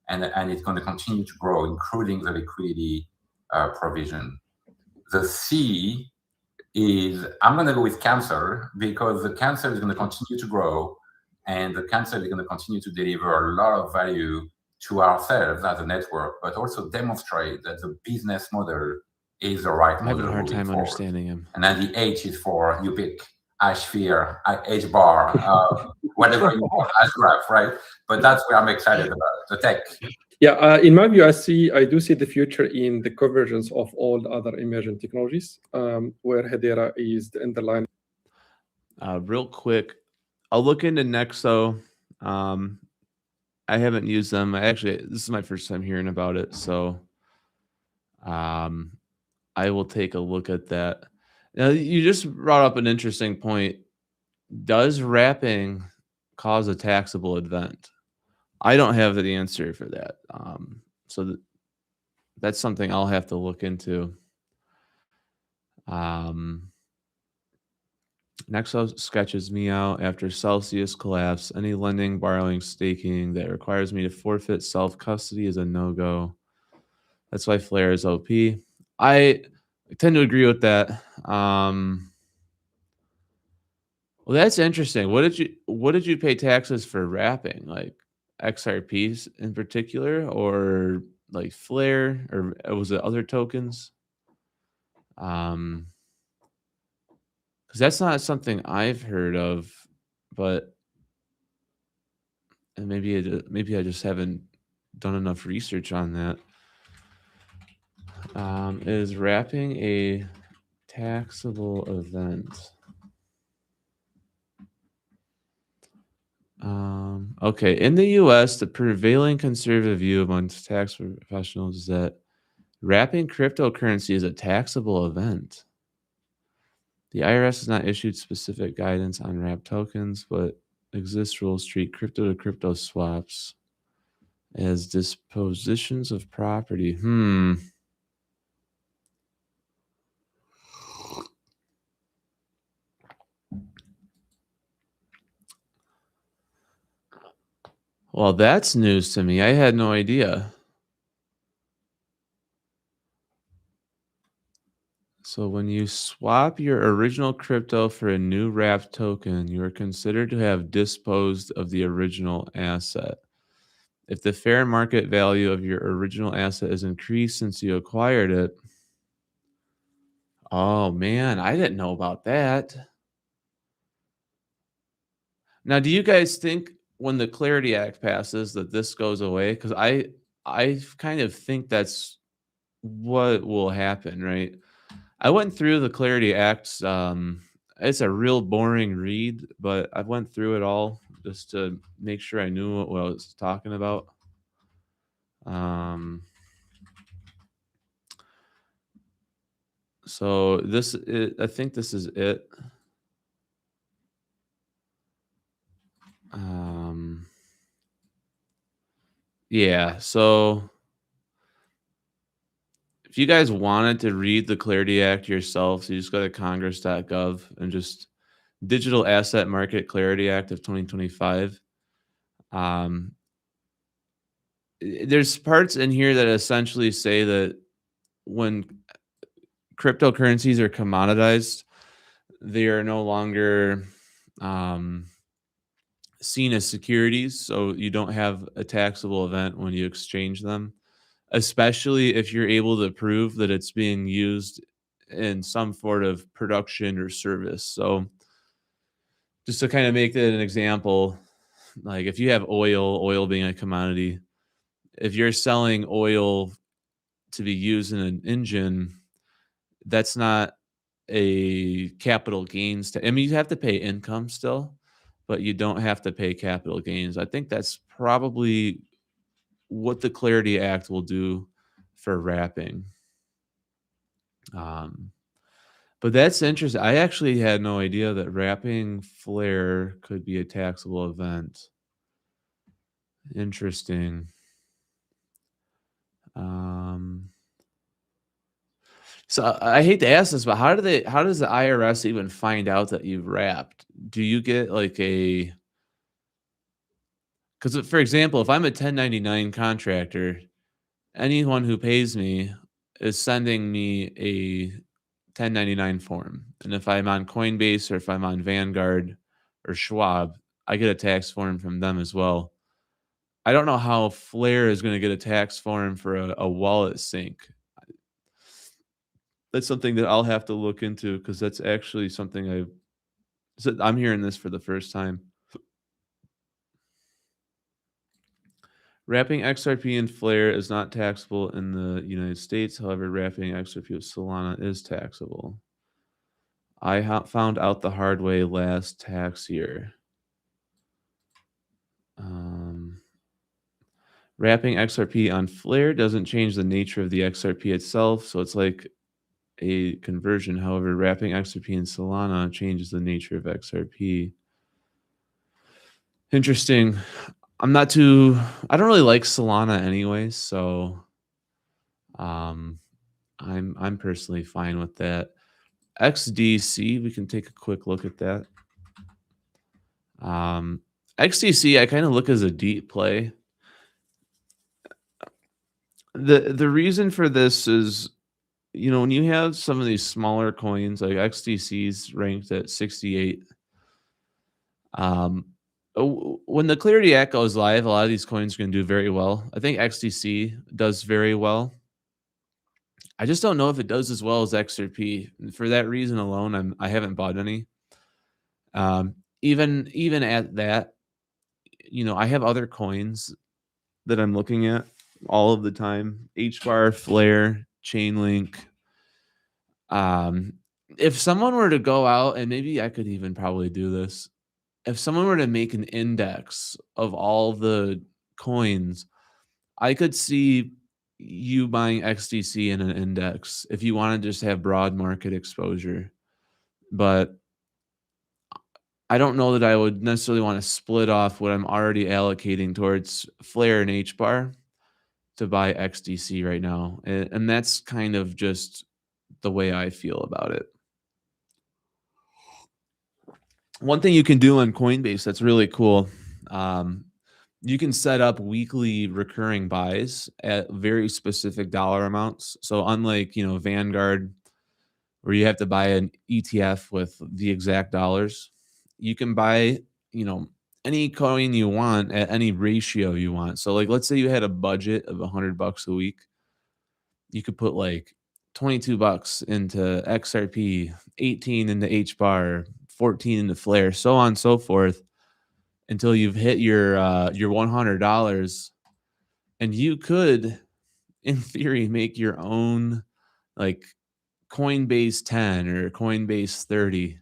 And it's going to continue to grow, including the liquidity provision. The C is I'm going to go with cancer because the cancer is going to continue to grow, and the cancer is going to continue to deliver a lot of value to ourselves as a network, but also demonstrate that the business model is the right I'm having model a hard moving time forward. understanding him. And then the H is for you pick H-sphere, H-bar, whatever you want, H-graph, right? But that's where I'm excited about the tech. Yeah, in my view, I do see the future in the convergence of all the other emerging technologies, where Hedera is the underlying. Real quick, I'll look into Nexo. I haven't used them. This is my first time hearing about it, so I will take a look at that. Now, you just brought up an interesting point. Does wrapping cause a taxable event? I don't have the answer for that. So that's something I'll have to look into. Nexo sketches me out after Celsius collapse. Any lending, borrowing, staking that requires me to forfeit self-custody is a no-go. That's why Flare is OP. I tend to agree with that. Well, that's interesting. What did you pay taxes for wrapping? Like XRPs in particular, or like Flare, or was it other tokens? Because that's not something I've heard of, but and maybe I just haven't done enough research on that. Is wrapping a taxable event? Okay, in the U.S., the prevailing conservative view amongst tax professionals is that wrapping cryptocurrency is a taxable event. The IRS has not issued specific guidance on wrap tokens, but exists rules treat crypto-to-crypto swaps as dispositions of property. Well, that's news to me. I had no idea. So when you swap your original crypto for a new wrapped token, you are considered to have disposed of the original asset. If the fair market value of your original asset is increased since you acquired it. Oh man, I didn't know about that. Now, do you guys think when the Clarity Act passes that this goes away? Because I kind of think that's what will happen, right? I went through the Clarity Act. It's a real boring read, but I went through it all just to make sure I knew what I was talking about. So I think this is it. Yeah, so if you guys wanted to read the Clarity Act yourselves, you just go to congress.gov and just Digital Asset Market Clarity Act of 2025. There's parts in here that essentially say that when cryptocurrencies are commoditized, they are no longer seen as securities, so you don't have a taxable event when you exchange them, especially if you're able to prove that it's being used in some sort of production or service. So just to kind of make that an example, like if you have oil being a commodity, if you're selling oil to be used in an engine, that's not a capital gains. I mean, you have to pay income still, but you don't have to pay capital gains. I think that's probably what the Clarity Act will do for wrapping. But that's interesting. I actually had no idea that wrapping Flare could be a taxable event. Interesting. So I hate to ask this, but how does the IRS even find out that you've wrapped? Do you get like because for example, if I'm a 1099 contractor, anyone who pays me is sending me a 1099 form. And if I'm on Coinbase or if I'm on Vanguard or Schwab, I get a tax form from them as well. I don't know how Flare is going to get a tax form for a wallet sync. That's something that I'll have to look into because that's actually something I'm hearing this for the first time. Wrapping XRP in Flare is not taxable in the United States. However, wrapping XRP with Solana is taxable. I found out the hard way last tax year. Wrapping XRP on Flare doesn't change the nature of the XRP itself, so it's like a conversion. However, wrapping XRP in Solana changes the nature of XRP. Interesting. I don't really like Solana anyways, so I'm personally fine with that. XDC, we can take a quick look at that. XDC, I kind of look as a deep play. The reason for this is, when you have some of these smaller coins like XDC's ranked at 68, when the Clarity Act goes live, a lot of these coins are going to do very well. I think XDC does very well. I just don't know if it does as well as XRP. And for that reason alone, I haven't bought any. Even at that, I have other coins that I'm looking at all of the time: HBAR, Flare, Chainlink. If someone were to go out, and maybe I could even probably do this, if someone were to make an index of all the coins, I could see you buying XDC in an index if you want to just have broad market exposure. But I don't know that I would necessarily want to split off what I'm already allocating towards Flare and HBAR to buy XDC right now. And that's kind of just the way I feel about it. One thing you can do on Coinbase that's really cool, you can set up weekly recurring buys at very specific dollar amounts. So unlike, Vanguard, where you have to buy an ETF with the exact dollars, you can buy, any coin you want at any ratio you want. So like, let's say you had a budget of $100 a week. You could put like $22 into XRP, 18 into HBAR, 14 into Flare, so on and so forth, until you've hit your $100, and you could, in theory, make your own like Coinbase 10 or Coinbase 30,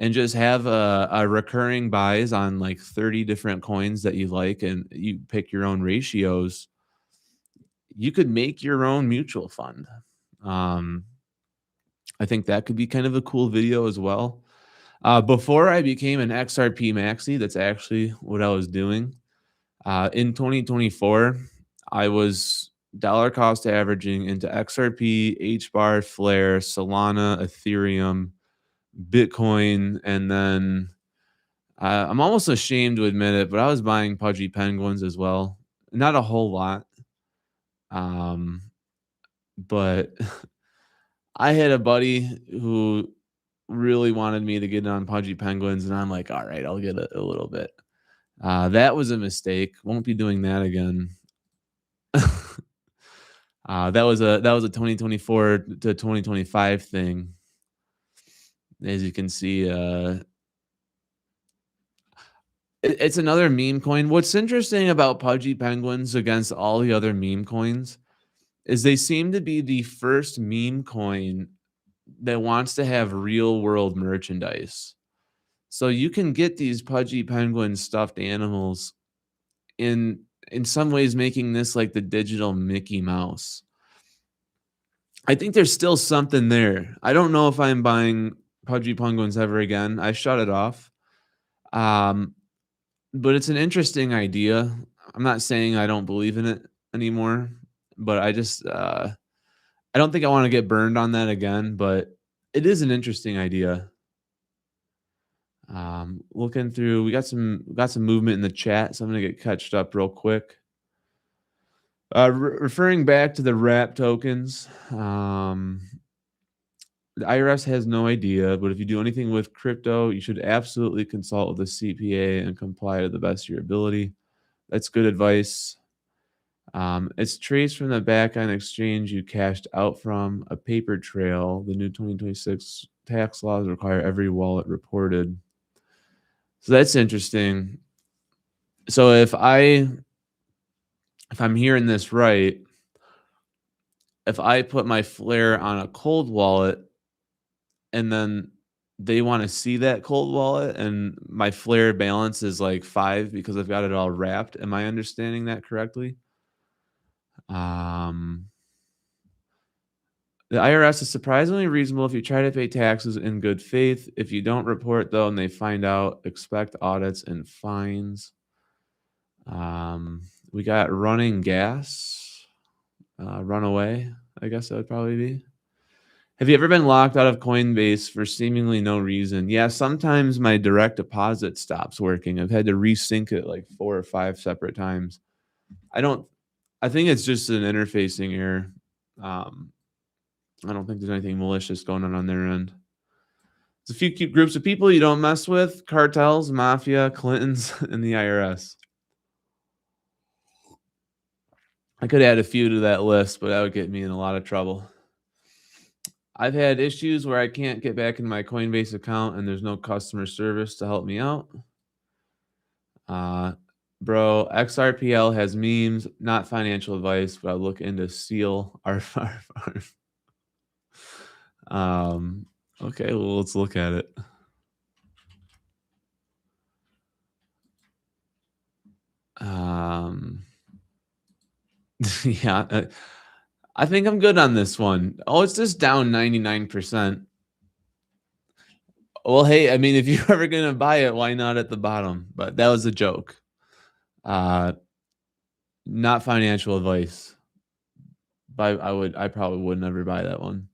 and just have a recurring buys on like 30 different coins that you like, and you pick your own ratios. You could make your own mutual fund. I think that could be kind of a cool video as well. Before I became an XRP maxi, that's actually what I was doing. In 2024, I was dollar cost averaging into XRP, HBAR, Flare, Solana, Ethereum, Bitcoin, and then I'm almost ashamed to admit it, but I was buying Pudgy Penguins as well. Not a whole lot. But I had a buddy who really wanted me to get on Pudgy Penguins, and I'm like, all right, I'll get a little bit. That was a mistake. Won't be doing that again. That was a 2024 to 2025 thing. As you can see, it's another meme coin. What's interesting about Pudgy Penguins against all the other meme coins is they seem to be the first meme coin that wants to have real world merchandise. So you can get these Pudgy Penguin stuffed animals in some ways, making this like the digital Mickey Mouse. I think there's still something there. I don't know if I'm buying Pudgy Penguins ever again. I shut it off. But it's an interesting idea. I'm not saying I don't believe in it anymore, but I just I don't think I want to get burned on that again, but it is an interesting idea. Looking through, we got some movement in the chat, so I'm gonna get catched up real quick. Referring back to the wrap tokens, The IRS has no idea, but if you do anything with crypto, you should absolutely consult with a CPA and comply to the best of your ability. That's good advice. It's traced from the back-end exchange you cashed out from. A paper trail. The new 2026 tax laws require every wallet reported. So that's interesting. So if I'm hearing this right, if I put my Flare on a cold wallet and then they want to see that cold wallet and my Flare balance is like 5 because I've got it all wrapped. Am I understanding that correctly? The IRS is surprisingly reasonable if you try to pay taxes in good faith. If you don't report, though, and they find out, expect audits and fines. We got running gas, runaway, I guess that would probably be. Have you ever been locked out of Coinbase for seemingly no reason? Yeah, sometimes my direct deposit stops working. I've had to resync it like 4 or 5 separate times. I think it's just an interfacing error. I don't think there's anything malicious going on their end. There's a few cute groups of people you don't mess with: cartels, mafia, Clintons, and the IRS. I could add a few to that list, but that would get me in a lot of trouble. I've had issues where I can't get back into my Coinbase account and there's no customer service to help me out. Bro, XRPL has memes, not financial advice, but I'll look into Seal. Okay, well, let's look at it. Yeah, I think I'm good on this one. Oh, it's just down 99%. Well, hey, I mean, if you're ever gonna buy it, why not at the bottom? But that was a joke. Not financial advice. But I probably would never buy that one.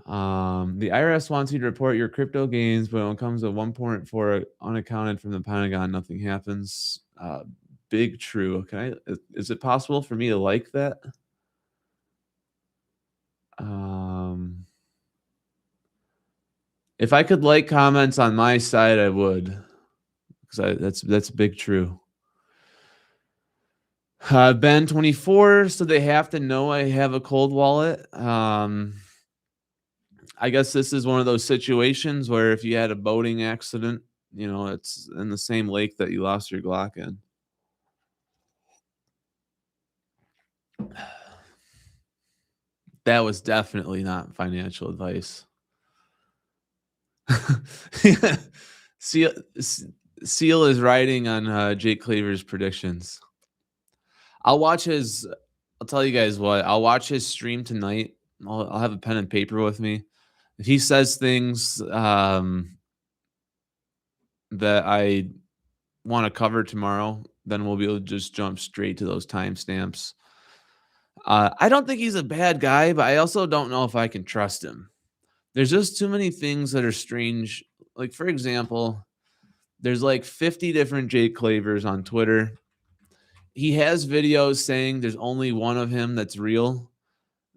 The IRS wants you to report your crypto gains, but when it comes to 1.4 unaccounted from the Pentagon, nothing happens. Big true. Is it possible for me to like that? If I could like comments on my side, I would, because that's big true. Ben 24, so they have to know I have a cold wallet. I guess this is one of those situations where if you had a boating accident, it's in the same lake that you lost your Glock in. That was definitely not financial advice. Seal is riding on Jake Claver's predictions. I'll tell you guys what, I'll watch his stream tonight. I'll have a pen and paper with me. If he says things that I want to cover tomorrow, then we'll be able to just jump straight to those timestamps. I don't think he's a bad guy, but I also don't know if I can trust him. There's just too many things that are strange. Like, for example, there's like 50 different Jake Clavers on Twitter. He has videos saying there's only one of him that's real,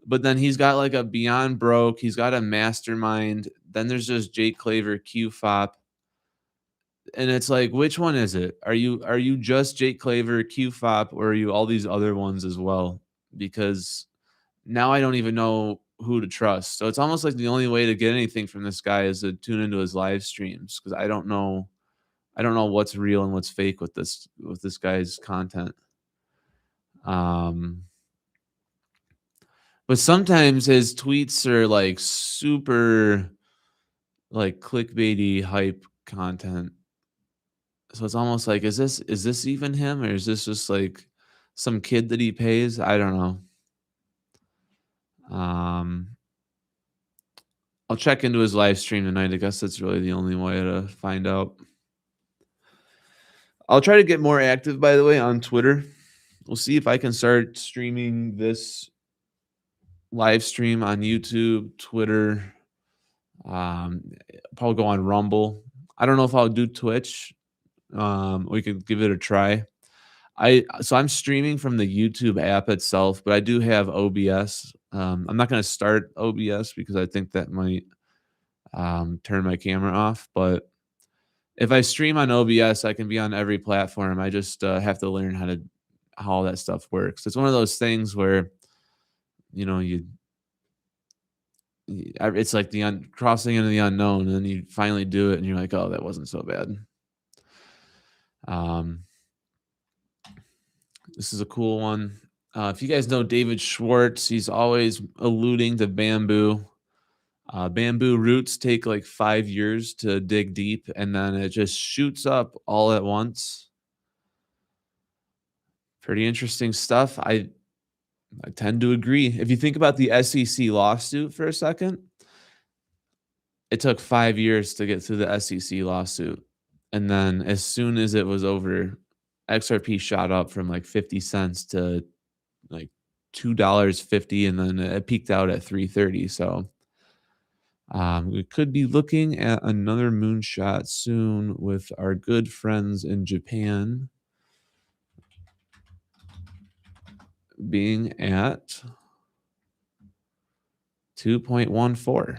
but then he's got like a Beyond Broke. He's got a Mastermind. Then there's just Jake Claver QFOP. And it's like, which one is it? Are you just Jake Claver QFOP, or are you all these other ones as well? Because now I don't even know who to trust. So it's almost like the only way to get anything from this guy is to tune into his live streams, because I don't know what's real and what's fake with this guy's content. But sometimes his tweets are like super like clickbaity hype content. So it's almost like, is this even him, or is this just like some kid that he pays? I don't know. I'll check into his live stream tonight. I guess that's really the only way to find out. I'll try to get more active, by the way, on Twitter. We'll see if I can start streaming this live stream on YouTube, Twitter. Probably go on Rumble. I don't know if I'll do Twitch. We could give it a try. So I'm streaming from the YouTube app itself, but I do have OBS. I'm not going to start OBS because I think that might turn my camera off. But if I stream on OBS, I can be on every platform. I just have to learn how all that stuff works. It's one of those things where, you know, it's like the crossing into the unknown, and then you finally do it, and you're like, oh, that wasn't so bad. This is a cool one. If you guys know David Schwartz, he's always alluding to bamboo. Bamboo roots take like 5 years to dig deep, and then it just shoots up all at once. Pretty interesting stuff. I tend to agree. If you think about the SEC lawsuit for a second, it took 5 years to get through the SEC lawsuit. And then as soon as it was over, XRP shot up from like 50 cents to like $2.50, and then it peaked out at 3.30. So we could be looking at another moonshot soon with our good friends in Japan being at 2.14.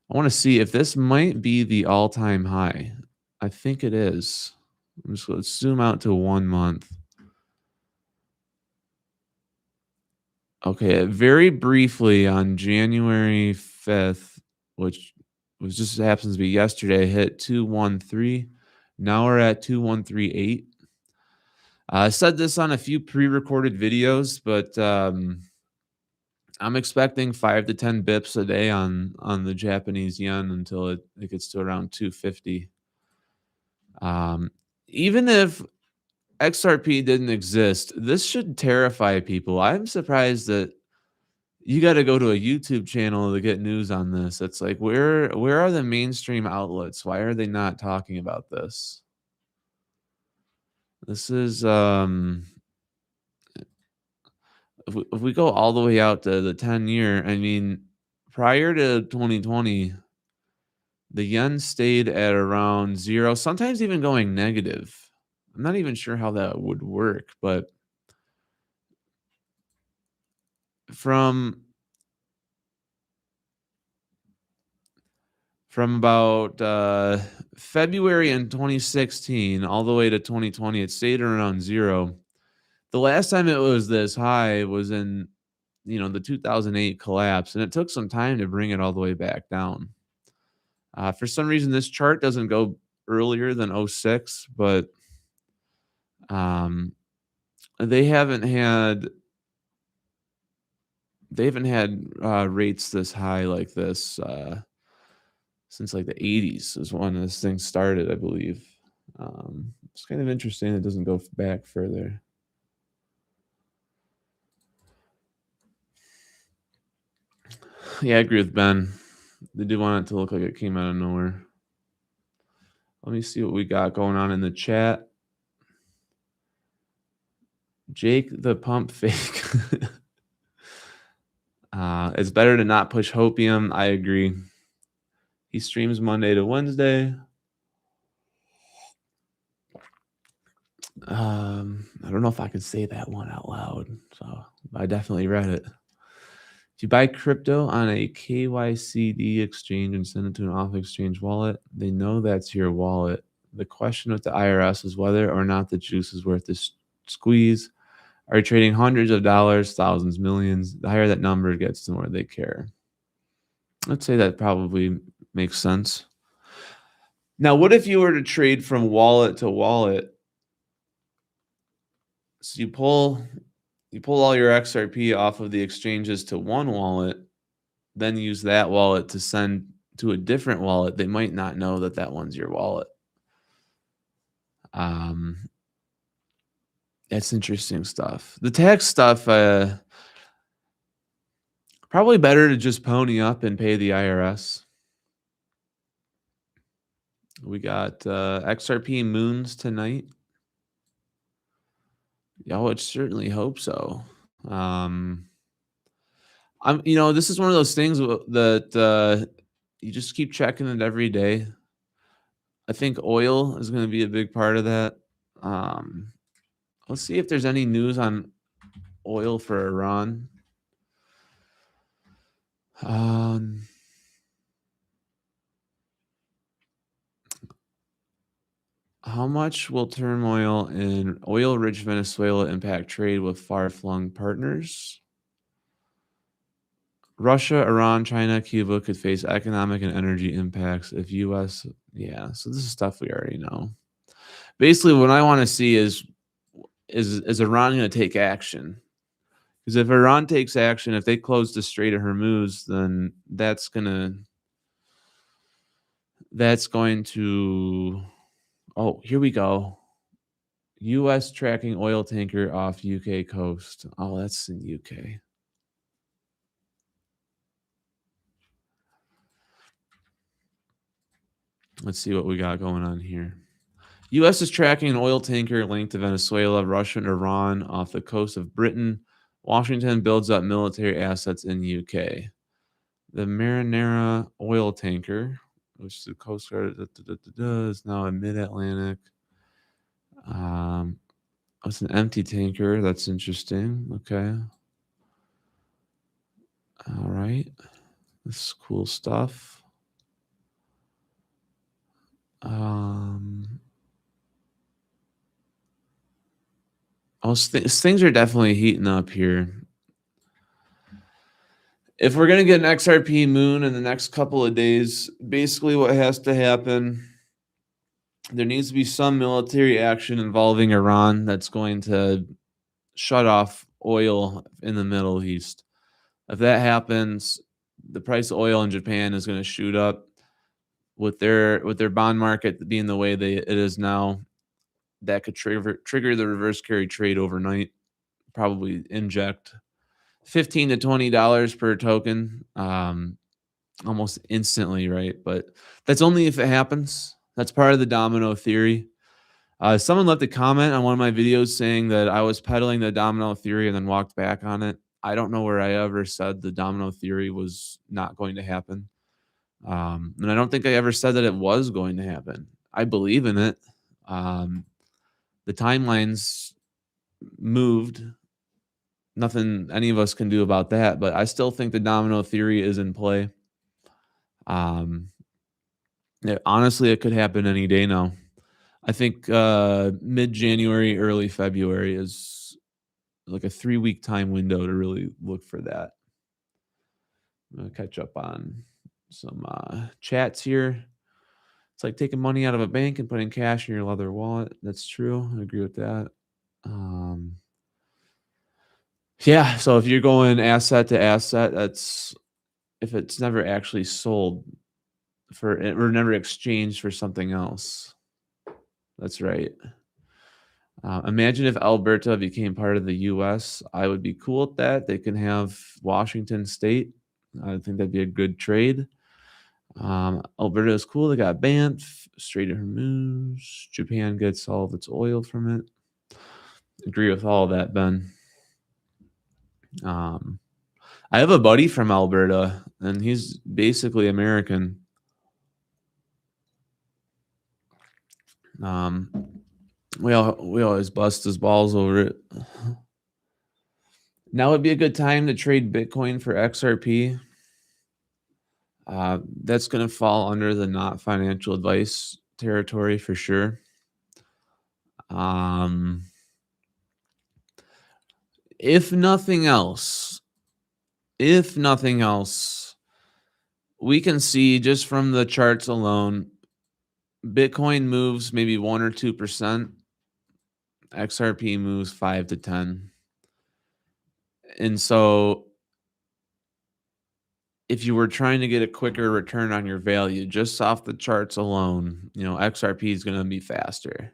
I want to see if this might be the all-time high. I think it is. I'm just going to zoom out to 1 month. Okay, very briefly on January 5th, which was just happens to be yesterday, hit 213. Now we're at 2138. I said this on a few pre-recorded videos, but I'm expecting 5 to 10 bips a day on the Japanese yen until it gets to around 250. Even if XRP didn't exist, this should terrify people. I'm surprised that you got to go to a YouTube channel to get news on this. It's like, where are the mainstream outlets? Why are they not talking about this? This is if we go all the way out to the 10-year, I mean, prior to 2020, the yen stayed at around 0, sometimes even going negative. I'm not even sure how that would work, but from about February in 2016 all the way to 2020, it stayed around 0. The last time it was this high was in, the 2008 collapse, and it took some time to bring it all the way back down. For some reason, this chart doesn't go earlier than 06, but they haven't had rates this high like this since like the 80s is when this thing started, I believe. It's kind of interesting it doesn't go back further. Yeah, I agree with Ben. They do want it to look like it came out of nowhere. Let me see what we got going on in the chat. Jake the pump fake. It's better to not push hopium. I agree. He streams Monday to Wednesday. I don't know if I could say that one out loud, so I definitely read it. If you buy crypto on a KYCD exchange and send it to an off-exchange wallet, they know that's your wallet. The question with the IRS is whether or not the juice is worth the squeeze. Are you trading hundreds of dollars, thousands, millions? The higher that number gets, the more they care. I'd say that probably makes sense. Now, what if you were to trade from wallet to wallet? So you pull all your XRP off of the exchanges to one wallet, then use that wallet to send to a different wallet. They might not know that that one's your wallet. That's interesting stuff. The tax stuff, probably better to just pony up and pay the IRS. We got XRP moons tonight. Yeah, I would certainly hope so. This is one of those things that you just keep checking it every day. I think oil is going to be a big part of that. Let's see if there's any news on oil for Iran. How much will turmoil in oil-rich Venezuela impact trade with far-flung partners? Russia, Iran, China, Cuba could face economic and energy impacts if U.S. Yeah, so this is stuff we already know. Basically, what I want to see is Iran going to take action? Because if Iran takes action, if they close the Strait of Hormuz, then that's going to. Oh, here we go. U.S. tracking oil tanker off U.K. coast. Oh, that's in U.K. Let's see what we got going on here. U.S. is tracking an oil tanker linked to Venezuela, Russia, and Iran off the coast of Britain. Washington builds up military assets in U.K. The Marinara oil tanker, which the Coast Guard is now in mid-Atlantic. It's an empty tanker. That's interesting. Okay. All right. This is cool stuff. Things are definitely heating up here. If we're going to get an XRP moon in the next couple of days, basically what has to happen, there needs to be some military action involving Iran that's going to shut off oil in the Middle East. If that happens, the price of oil in Japan is going to shoot up. With their bond market being the way it is now, that could trigger the reverse carry trade overnight. Probably inject $15 to $20 per token, almost instantly, right? But that's only if it happens. That's part of the domino theory. Someone left a comment on one of my videos saying that I was peddling the domino theory and then walked back on it. I don't know where I ever said the domino theory was not going to happen. And I don't think I ever said that it was going to happen. I believe in it. The timelines moved. Nothing any of us can do about that, but I still think the domino theory is in play. Honestly, it could happen any day now. I think mid-January, early February is like a 3-week time window to really look for that. I'm going to catch up on some chats here. It's like taking money out of a bank and putting cash in your leather wallet. That's true. I agree with that. Yeah, so if you're going asset to asset, that's if it's never actually sold for or never exchanged for something else. That's right. Imagine if Alberta became part of the U.S. I would be cool with that. They can have Washington State. I think that'd be a good trade. Alberta is cool. They got Banff, Strait of Hormuz. Japan gets all of its oil from it. Agree with all of that, Ben. I have a buddy from Alberta, and he's basically American. We always bust his balls over it. Now would be a good time to trade Bitcoin for XRP. That's going to fall under the not financial advice territory for sure. If nothing else, we can see just from the charts alone, Bitcoin moves maybe 1 or 2%. XRP moves 5 to 10. And so if you were trying to get a quicker return on your value just off the charts alone, XRP is going to be faster.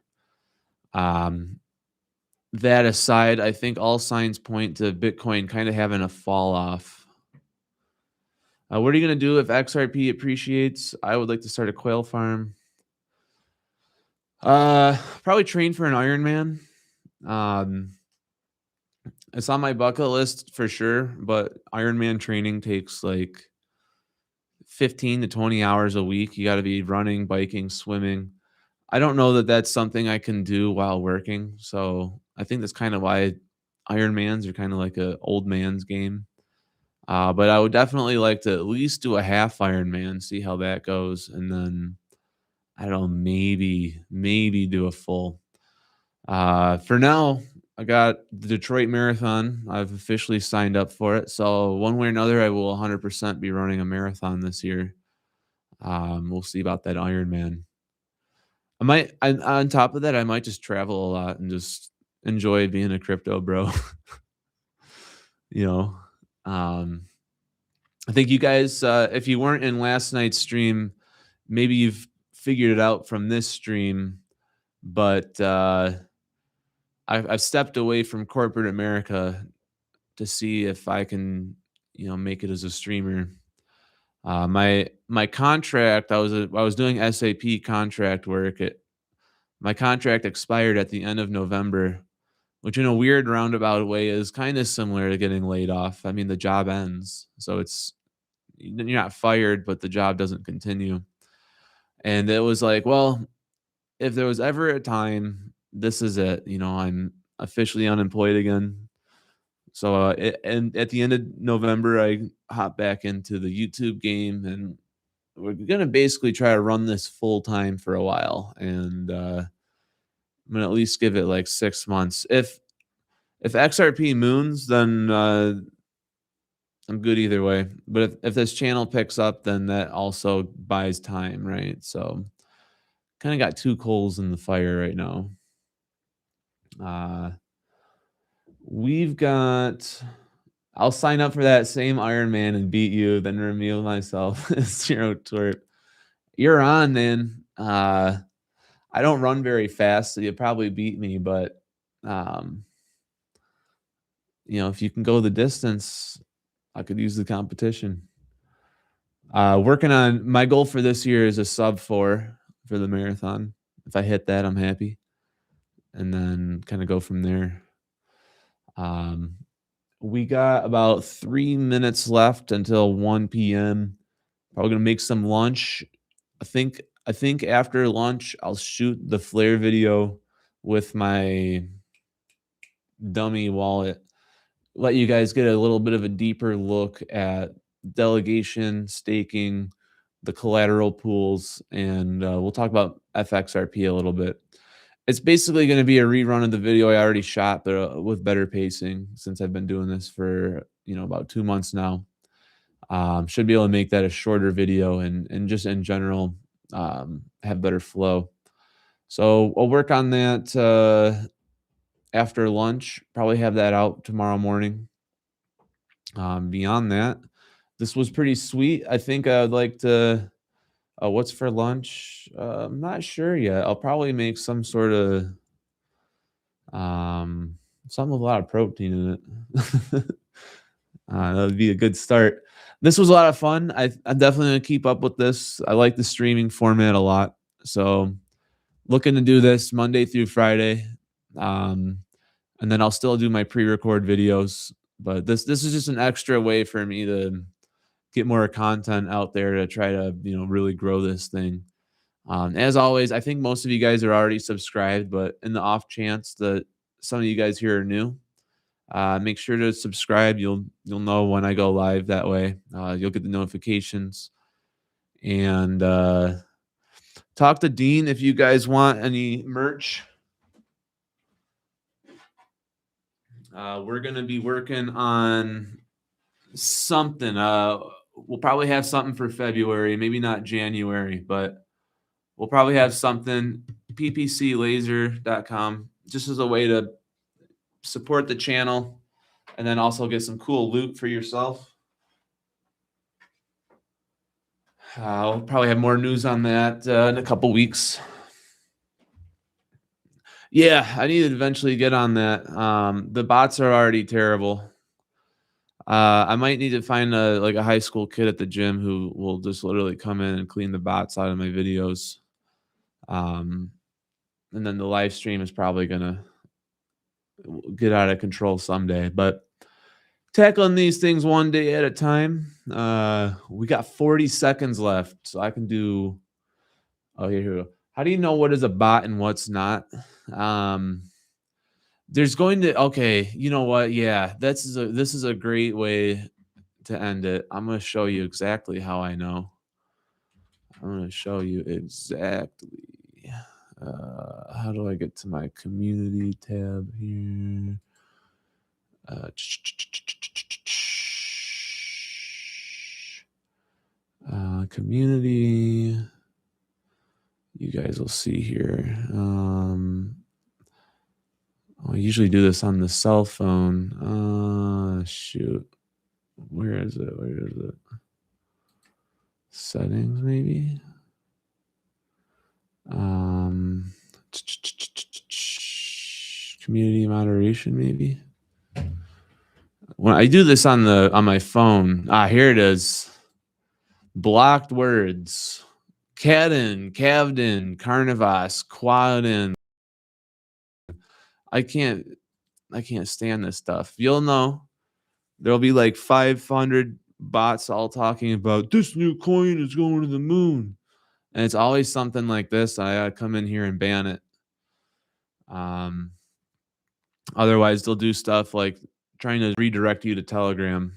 That aside, I think all signs point to Bitcoin kind of having a fall off. What are you going to do if XRP appreciates? I would like to start a quail farm. Probably train for an Ironman. It's on my bucket list for sure, but Ironman training takes like 15 to 20 hours a week. You got to be running, biking, swimming. I don't know that that's something I can do while working. So I think that's kind of why Ironmans are kind of like a old man's game. But I would definitely like to at least do a half Ironman, see how that goes, and then I don't know, maybe do a full. For now, I got the Detroit Marathon. I've officially signed up for it. So one way or another, I will 100% be running a marathon this year. We'll see about that Ironman. On top of that, I might just travel a lot and just enjoy being a crypto bro. you know, um, I think you guys, if you weren't in last night's stream, maybe you've figured it out from this stream, but I've stepped away from corporate America to see if I can, make it as a streamer. My contract, I was doing SAP contract work. My contract expired at the end of November, which in a weird roundabout way is kind of similar to getting laid off. I mean, the job ends, so you're not fired, but the job doesn't continue. And it was like, well, if there was ever a time, this is it. I'm officially unemployed again. So, and at the end of November, I hopped back into the YouTube game, and we're gonna basically try to run this full time for a while, and I'm gonna at least give it like 6 months. If XRP moons, then I'm good either way. But if this channel picks up, then that also buys time, right? So kind of got two coals in the fire right now. We've got. I'll sign up for that same Ironman and beat you, then reveal myself as Zero Twerp. You're on, man. I don't run very fast, so you'll probably beat me, but if you can go the distance, I could use the competition. Working on my goal for this year is a sub 4 for the marathon. If I hit that, I'm happy. And then kind of go from there. We got about 3 minutes left until 1 p.m. Probably gonna make some lunch. I think after lunch I'll shoot the Flare video with my dummy wallet. Let you guys get a little bit of a deeper look at delegation, staking, the collateral pools, and we'll talk about FXRP a little bit. It's basically going to be a rerun of the video I already shot, but with better pacing since I've been doing this for about 2 months now. Should be able to make that a shorter video and just in general have better flow. So I'll work on that after lunch. Probably have that out tomorrow morning. Beyond that, this was pretty sweet. I think I'd like to. What's for lunch? I'm not sure yet. I'll probably make some sort of something with a lot of protein in it. That would be a good start. This was a lot of fun. I'm definitely gonna keep up with this. I like the streaming format a lot. So looking to do this Monday through Friday. And then I'll still do my pre-record videos. But this is just an extra way for me to get more content out there to try to really grow this thing. As always, I think most of you guys are already subscribed, but in the off chance that some of you guys here are new, make sure to subscribe. You'll know when I go live. That way, you'll get the notifications. And talk to Dean if you guys want any merch. We're gonna be working on something. We'll probably have something for February, maybe not January, but we'll probably have something. ppclaser.com, just as a way to support the channel and then also get some cool loot for yourself. We'll probably have more news on that in a couple weeks. Yeah, I need to eventually get on that. The bots are already terrible. I might need to find a high school kid at the gym who will just literally come in and clean the bots out of my videos. And then the live stream is probably gonna get out of control someday. But tackling these things one day at a time. We got 40 seconds left, so I can do. Oh, here we go. How do you know what is a bot and what's not? There's going to, okay, you know what? Yeah, this is a great way to end it. I'm going to show you exactly how I know. I'm going to show you exactly. How do I get to my community tab here? Community. You guys will see here. I usually do this on the cell phone. Shoot. Where is it? Where is it? Settings, maybe. Community moderation, maybe. When I do this on my phone, here it is. Blocked words. Cadden, Cavden, Carnivas, Quadin. I can't stand this stuff. You'll know. There'll be like 500 bots all talking about this new coin is going to the moon. And it's always something like this. I gotta come in here and ban it. Otherwise, they'll do stuff like trying to redirect you to Telegram.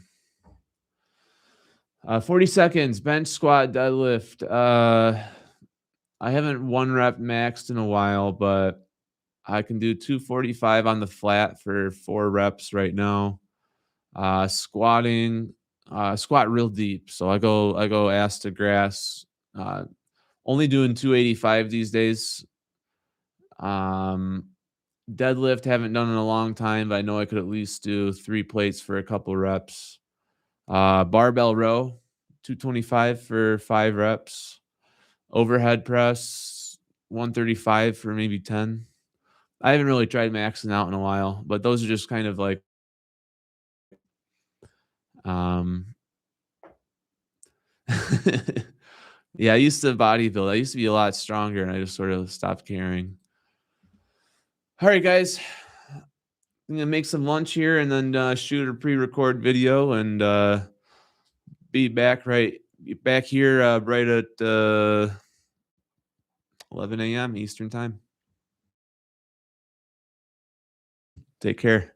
40 seconds, bench, squat, deadlift. I haven't 1 rep maxed in a while, but I can do 245 on the flat for 4 reps right now. Squatting, squat real deep. So I go ass to grass. Only doing 285 these days. Deadlift haven't done in a long time, but I know I could at least do 3 plates for a couple reps. Barbell row, 225 for 5 reps. Overhead press, 135 for maybe 10. I haven't really tried maxing out in a while, but those are just kind of like yeah, I used to bodybuild. I used to be a lot stronger, and I just sort of stopped caring. All right, guys. I'm gonna make some lunch here and then shoot a pre-record video and be back here right at 11 a.m. Eastern time. Take care.